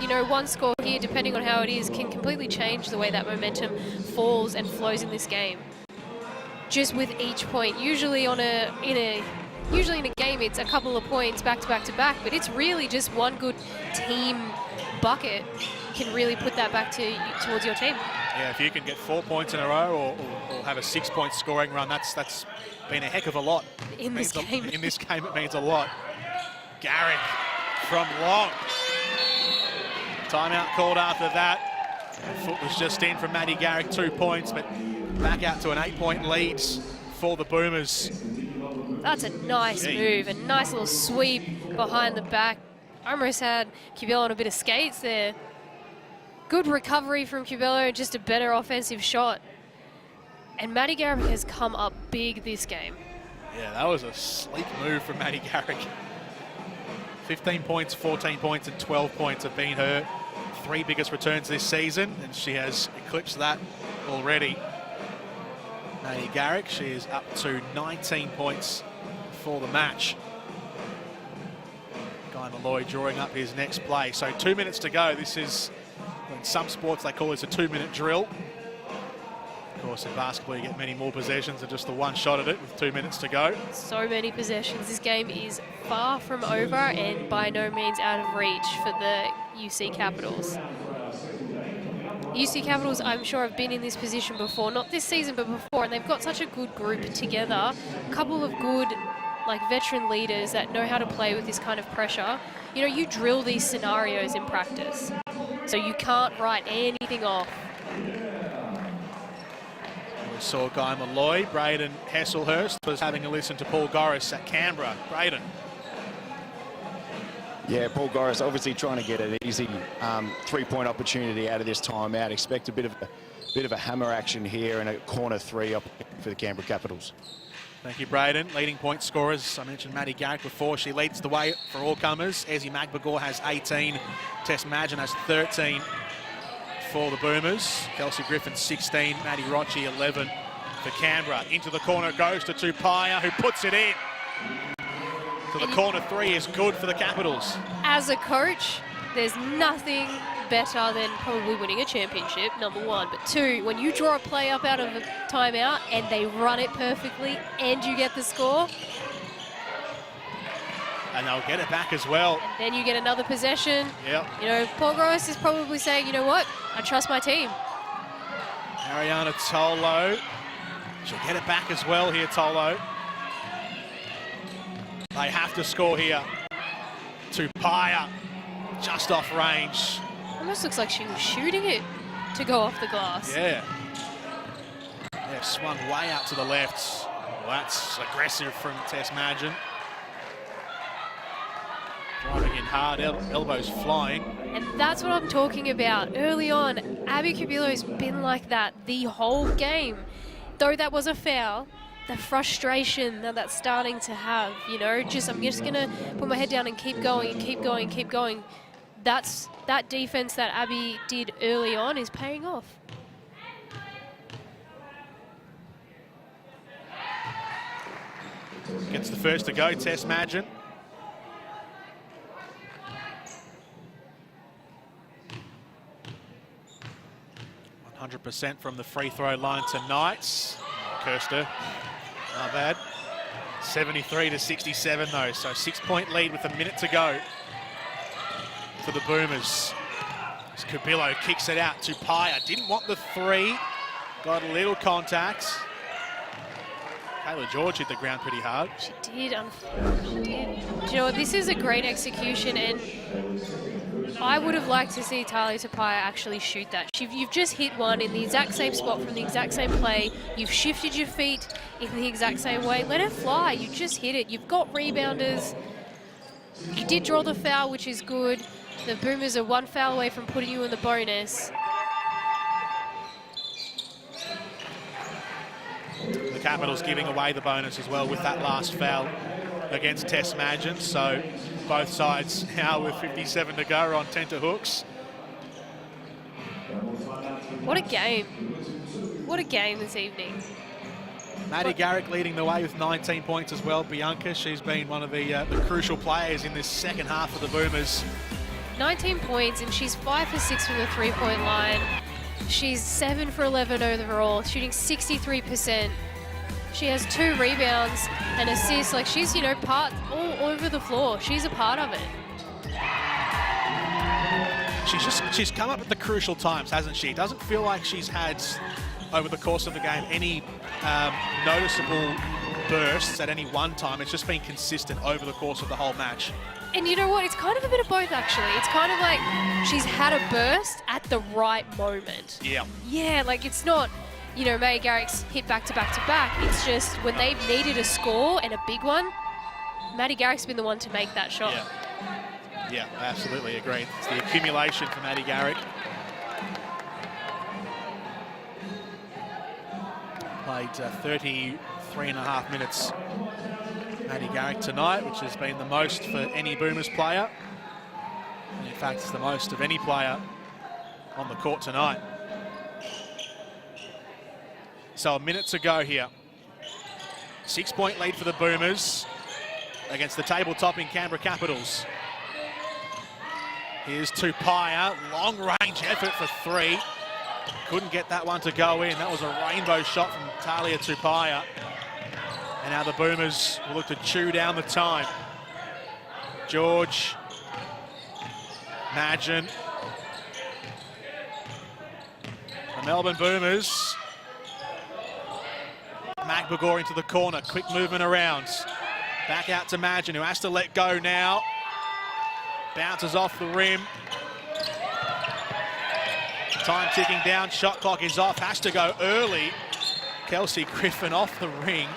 you know, one score here, depending on how it is, can completely change the way that momentum falls and flows in this game. Just with each point. Usually in a game, it's a couple of points back to back to back, but it's really just one good team bucket can really put that back towards your team.
Yeah, if you can get 4 points in a row or have a 6-point scoring run, that's been a heck of a lot.
In this game.
In this game, it means a lot. Garrick from long. Timeout called after that. Foot was just in from Maddie Garrick, 2 points, but back out to an 8-point lead for the Boomers.
That's a nice move, a nice little sweep behind the back. Almost had Cubello on a bit of skates there. Good recovery from Cubello, just a better offensive shot. And Maddie Garrick has come up big this game.
Yeah, that was a sleek move from Maddie Garrick. 15 points, 14 points, and 12 points have been her 3 biggest returns this season, and she has eclipsed that already. Maddie Garrick, she is up to 19 points for the match. Guy Malloy drawing up his next play. So 2 minutes to go. This is, in some sports they call this a 2-minute drill. Of course, in basketball you get many more possessions than just the one shot at it with 2 minutes to go.
So many possessions. This game is far from over and by no means out of reach for the UC Capitals. UC Capitals, I'm sure, have been in this position before, not this season, but before, and they've got such a good group together. A couple of good, like, veteran leaders that know how to play with this kind of pressure. You know, you drill these scenarios in practice, so you can't write anything off.
We saw Guy Malloy. Braden Hesselhurst was having a listen to Paul Goris at Canberra. Braden.
Yeah, Paul Goris obviously trying to get an easy 3-point opportunity out of this timeout. Expect a bit of a hammer action here and a corner 3 up for the Canberra Capitals.
Thank you, Braden. Leading point scorers, I mentioned Maddie Garrick before. She leads the way for all comers. Ezzy Magbagor has 18. Tess Magin has 13 for the Boomers. Kelsey Griffin 16. Maddie Rocci 11 for Canberra. Into the corner goes to Tupaya, who puts it in. So the corner 3 is good for the Capitals.
As a coach, there's nothing better than probably winning a championship, number 1. But 2, when you draw a play up out of a timeout and they run it perfectly and you get the score.
And they'll get it back as well.
And then you get another possession.
Yep.
You know, Paul Gross is probably saying, you know what, I trust my team.
Mariana Tolo. She'll get it back as well here, Tolo. They have to score here. Tupaya, just off range.
Almost looks like she was shooting it. to go off the glass.
Yeah. Yeah, swung way out to the left. Well, that's aggressive from Tess Madgen. Driving in hard, elbows flying.
And that's what I'm talking about. Early on, Abby Cubillo's been like that the whole game. Though that was a foul, the frustration that that's starting to have, you know, I'm just going to put my head down and keep going and keep going and keep going. That defense that Abby did early on is paying off.
Gets the first to go, Tess Madgen. %100% from the free throw line tonight. Kirster, not bad. 73 to 67 though, so 6-point lead with a minute to go for the Boomers. As Cubillo kicks it out to Paya. Didn't want the three, got a little contact. Kayla George hit the ground pretty hard.
She did. Do you know what? This is a great execution, and I would have liked to see Talia Tapaya actually shoot that. You've just hit one in the exact same spot from the exact same play. You've shifted your feet in the exact same way. Let it fly. You just hit it. You've got rebounders. You did draw the foul, which is good. The Boomers are one foul away from putting you in the bonus.
The Capitals giving away the bonus as well with that last foul against Tess Madgen. So both sides now with 57 to go on tenterhooks.
What a game. What a game this evening.
Maddie Garrick leading the way with 19 points as well. Bianca, she's been one of the crucial players in this second half of the Boomers.
19 points, and she's 5 for 6 from the three-point line. She's 7 for 11 overall, shooting 63%. She has 2 rebounds and assists. Like, she's, you know, part all over the floor. She's a part of it.
She's come up at the crucial times, hasn't she? Doesn't feel like she's had, over the course of the game, any noticeable bursts at any one time. It's just been consistent over the course of the whole match.
And you know what? It's kind of a bit of both, actually. It's kind of like she's had a burst at the right moment.
Yeah.
Yeah, like it's not, you know, May Garrick's hit back to back to back. It's just when they've needed a score and a big one, Maddie Garrick's been the one to make that shot.
Yeah, absolutely agree. It's the accumulation for Maddie Garrick. Played 33.5 minutes, Maddie Garrick tonight, which has been the most for any Boomers player. And in fact, it's the most of any player on the court tonight. So a minute to go here. 6-point lead for the Boomers against the table-topping Canberra Capitals. Here's Tupaya, long-range effort for 3. Couldn't get that one to go in. That was a rainbow shot from Talia Tupaya. And now the Boomers will look to chew down the time. George, Madgen. The Melbourne Boomers. McBagor into the corner, quick movement around. Back out to Madgen, who has to let go now. Bounces off the rim. Time ticking down, shot clock is off, has to go early. Kelsey Griffin off the ring.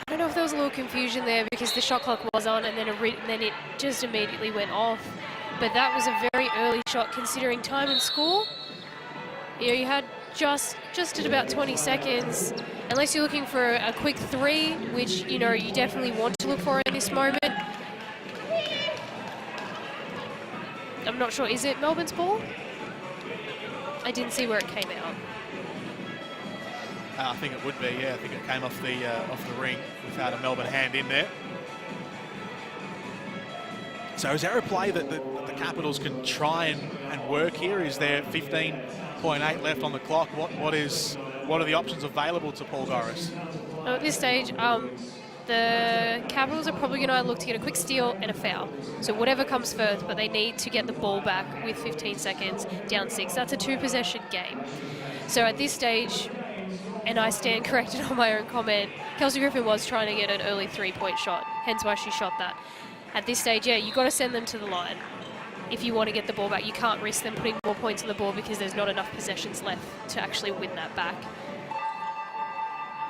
I don't know if there was a little confusion there because the shot clock was on and then it just immediately went off. But that was a very early shot considering time in school. You know, you had just at about 20 seconds, unless you're looking for a quick 3, which, you know, you definitely want to look for in this moment. I'm not sure, is it Melbourne's ball? I didn't see where it came out.
I think it would be, yeah. I think it came off the ring without a Melbourne hand in there. So is there a play that the Capitals can try and work here? Is there 15.8 left on the clock? What are the options available to Paul Goris?
At this stage, the Capitals are probably going to look to get a quick steal and a foul. So whatever comes first, but they need to get the ball back with 15 seconds, down 6. That's a 2-possession game. So at this stage, and I stand corrected on my own comment, Kelsey Griffin was trying to get an early 3-point shot, hence why she shot that. At this stage, yeah, you've got to send them to the line. if you want to get the ball back. You can't risk them putting more points on the board because there's not enough possessions left to actually win that back.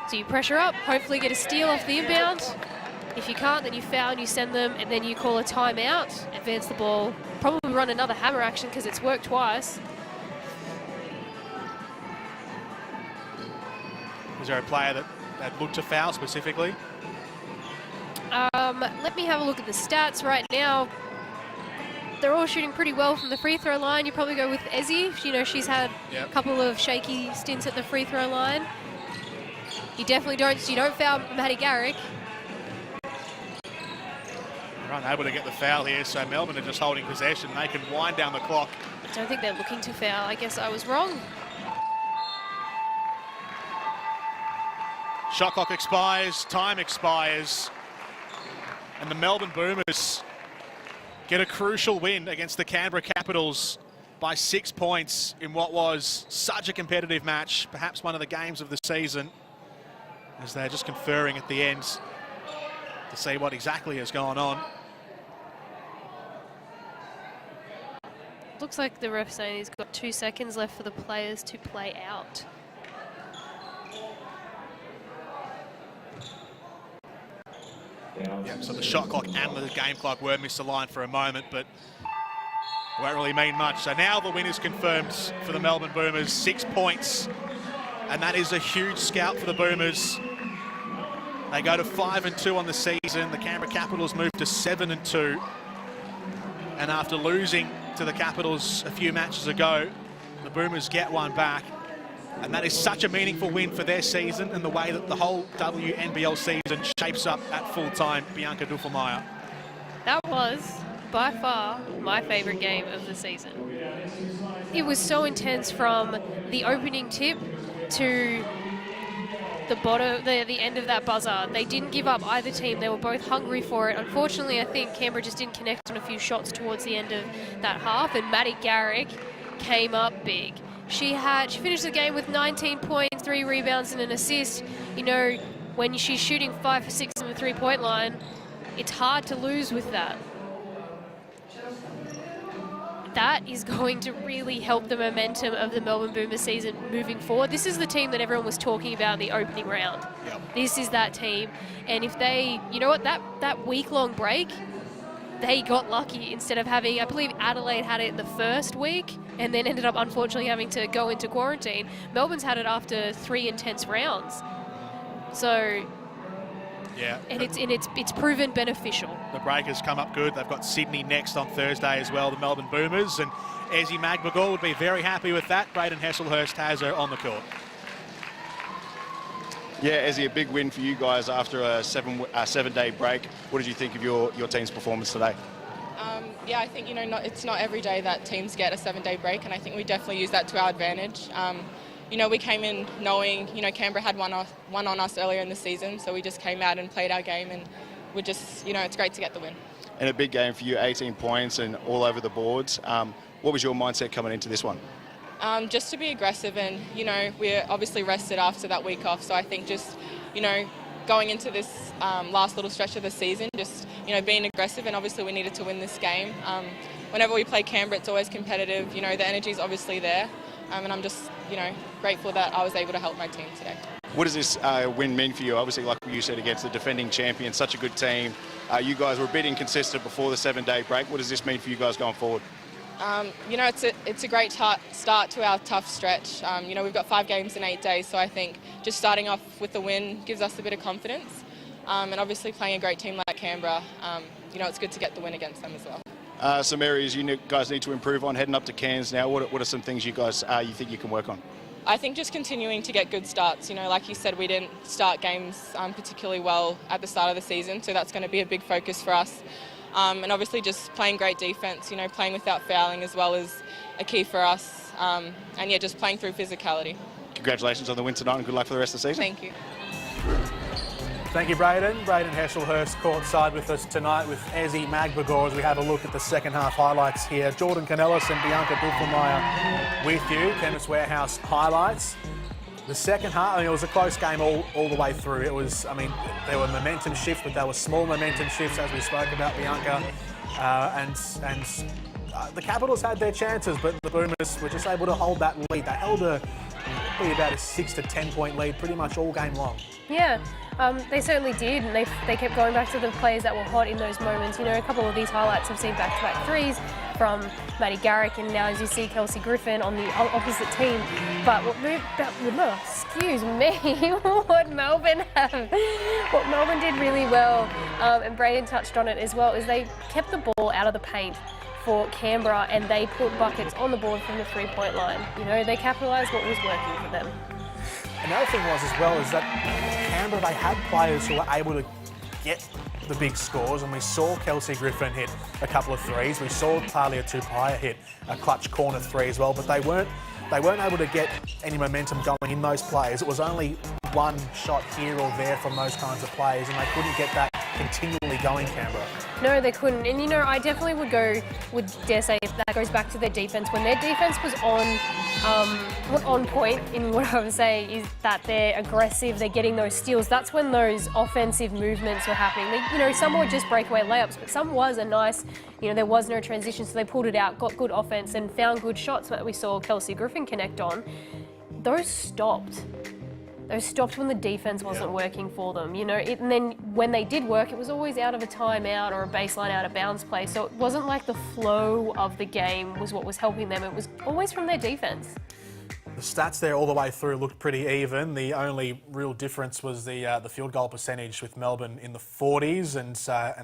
So you pressure up, hopefully get a steal off the inbound. If you can't, then you foul and you send them, and then you call a timeout, advance the ball, probably run another hammer action because it's worked twice.
Is there a player that looked to foul specifically?
Let me have a look at the stats right now. They're all shooting pretty well from the free throw line. You probably go with Ezzy. You know, she's had a couple of shaky stints at the free throw line. You definitely don't foul Maddie Garrick.
They're unable to get the foul here, so Melbourne are just holding possession. They can wind down the clock.
I don't think they're looking to foul. I guess I was wrong.
Shot clock expires, time expires, and the Melbourne Boomers get a crucial win against the Canberra Capitals by 6 points in what was such a competitive match, perhaps one of the games of the season, as they're just conferring at the end to see what exactly has gone on.
Looks like the ref saying he's got 2 seconds left for the players to play out.
Yeah, so the shot clock and the game clock were misaligned for a moment, but it won't really mean much. So now the win is confirmed for the Melbourne Boomers, 6 points, and that is a huge scalp for the Boomers. They go to 5-2 on the season. The Canberra Capitals move to 7-2, and after losing to the Capitals a few matches ago, the Boomers get one back. And that is such a meaningful win for their season and the way that the whole WNBL season shapes up at full time. Bianca Duffelmeyer.
That was, by far, my favourite game of the season. It was so intense from the opening tip to the bottom, the end of that buzzer. They didn't give up either team. They were both hungry for it. Unfortunately, I think Canberra just didn't connect on a few shots towards the end of that half, and Maddie Garrick came up big. She finished the game with 19 points, 3 rebounds and an assist. You know, when she's shooting 5 for 6 on the 3-point line, it's hard to lose with that. That is going to really help the momentum of the Melbourne Boomers season moving forward. This is the team that everyone was talking about in the opening round.
Yep.
This is that team. And if they, you know what, that week-long break, they got lucky instead of having, I believe Adelaide had it in the first week and then ended up unfortunately having to go into quarantine. Melbourne's had it after 3 intense rounds. So,
yeah,
and it's proven beneficial.
The break has come up good. They've got Sydney next on Thursday as well, the Melbourne Boomers, and Ezzy Magbagor would be very happy with that. Braden Hesselhurst has her on the court.
Yeah, Ezzy, a big win for you guys after a seven-day break. What did you think of your team's performance today?
Yeah, I think, it's not every day that teams get a 7-day break, and I think we definitely use that to our advantage. We came in knowing, Canberra had one on us earlier in the season, so we just came out and played our game, and we're just, it's great to get the win.
And a big game for you, 18 points and all over the boards. What was your mindset coming into this one?
Just to be aggressive, and, we're obviously rested after that week off, so I think just, going into this last little stretch of the season, just, being aggressive, and obviously we needed to win this game. Whenever we play Canberra, it's always competitive. The energy's obviously there, and I'm just, grateful that I was able to help my team today.
What does this win mean for you? Obviously, like you said, against the defending champion, such a good team. You guys were a bit inconsistent before the 7-day break. What does this mean for you guys going forward?
It's a great start to our tough stretch. We've got 5 games in 8 days, so I think just starting off with the win gives us a bit of confidence. And obviously playing a great team like Canberra, it's good to get the win against them as well.
Some areas you guys need to improve on heading up to Cairns now. What are some things you guys you think you can work on?
I think just continuing to get good starts. Like you said, we didn't start games particularly well at the start of the season, so that's going to be a big focus for us. And obviously just playing great defence, playing without fouling as well is a key for us. And yeah, just playing through physicality.
Congratulations on the win tonight and good luck for the rest of the season.
Thank you.
Thank you, Braden. Braden Hesselhurst courtside with us tonight with Ezzy Magbagor as we have a look at the second half highlights here. Jordan Canellis and Bianca Duffelmeyer with you. Chemist Warehouse highlights. The second half, it was a close game all the way through. It was, there were momentum shifts, but there were small momentum shifts as we spoke about, Bianca. And the Capitals had their chances, but the Boomers were just able to hold that lead. They held probably about a 6 to 10 point lead pretty much all game long.
Yeah, they certainly did, and they kept going back to the players that were hot in those moments. You know, a couple of these highlights have seen back-to-back threes from Maddie Garrick, and now as you see Kelsey Griffin on the opposite team. But excuse me, what Melbourne did really well, and Braden touched on it as well, is they kept the ball out of the paint for Canberra, and they put buckets on the board from the three-point line. You know, they capitalised what was working for them.
Another thing was as well is that Canberra, they had players who were able to get the big scores, and we saw Kelsey Griffin hit a couple of threes. We saw Talia Tupaia hit a clutch corner three as well, but they weren't able to get any momentum going in those plays. It was only one shot here or there from those kinds of plays, and they couldn't get that continually going, Canberra.
No, they couldn't. And, you know, I definitely would dare say that goes back to their defence. When their defence was on point, in what I would say is that they're aggressive, they're getting those steals. That's when those offensive movements were happening. You know, some were just breakaway layups, but some was a nice, you know, there was no transition, so they pulled it out, got good offense, and found good shots that we saw Kelsey Griffin connect on. Those stopped. Those stopped when the defence wasn't working for them, you know. And then when they did work, it was always out of a timeout or a baseline out of bounds play. So it wasn't like the flow of the game was what was helping them. It was always from their defence.
The stats there all the way through looked pretty even. The only real difference was the field goal percentage, with Melbourne in the 40s and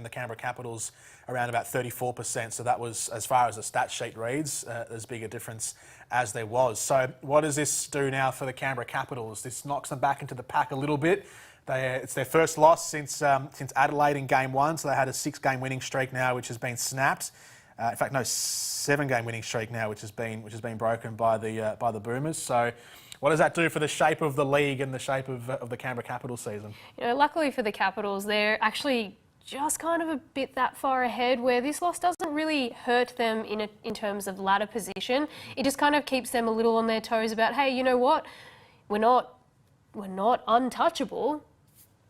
the Canberra Capitals around about 34%. So that was, as far as the stat sheet reads, as big a difference as there was. So what does this do now for the Canberra Capitals? This knocks them back into the pack a little bit. It's their first loss since Adelaide in game one. So they had a 6-game winning streak now, which has been snapped. In fact, no, 7-game winning streak now, which has been broken by the Boomers. So, what does that do for the shape of the league and the shape of the Canberra Capitals season? You
know, luckily for the Capitals, they're actually just kind of a bit that far ahead, where this loss doesn't really hurt them in terms of ladder position. It just kind of keeps them a little on their toes about, hey, you know what, we're not untouchable,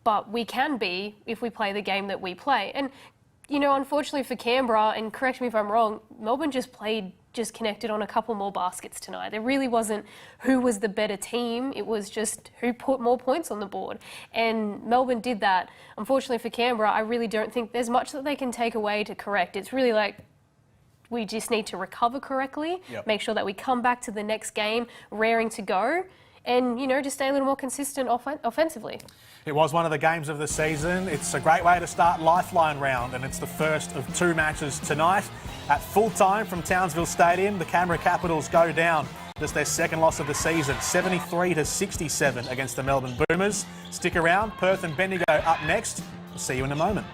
but we can be if we play the game that we play. And you know, unfortunately for Canberra, and correct me if I'm wrong, Melbourne just connected on a couple more baskets tonight. There really wasn't who was the better team. It was just who put more points on the board. And Melbourne did that. Unfortunately for Canberra, I really don't think there's much that they can take away to correct. It's really like, we just need to recover correctly, make sure that we come back to the next game raring to go, and, you know, just stay a little more consistent offensively.
It was one of the games of the season. It's a great way to start Lifeline round, and it's the first of 2 matches tonight. At full time from Townsville Stadium, the Canberra Capitals go down. Just their second loss of the season, 73-67 against the Melbourne Boomers. Stick around, Perth and Bendigo up next. We'll see you in a moment.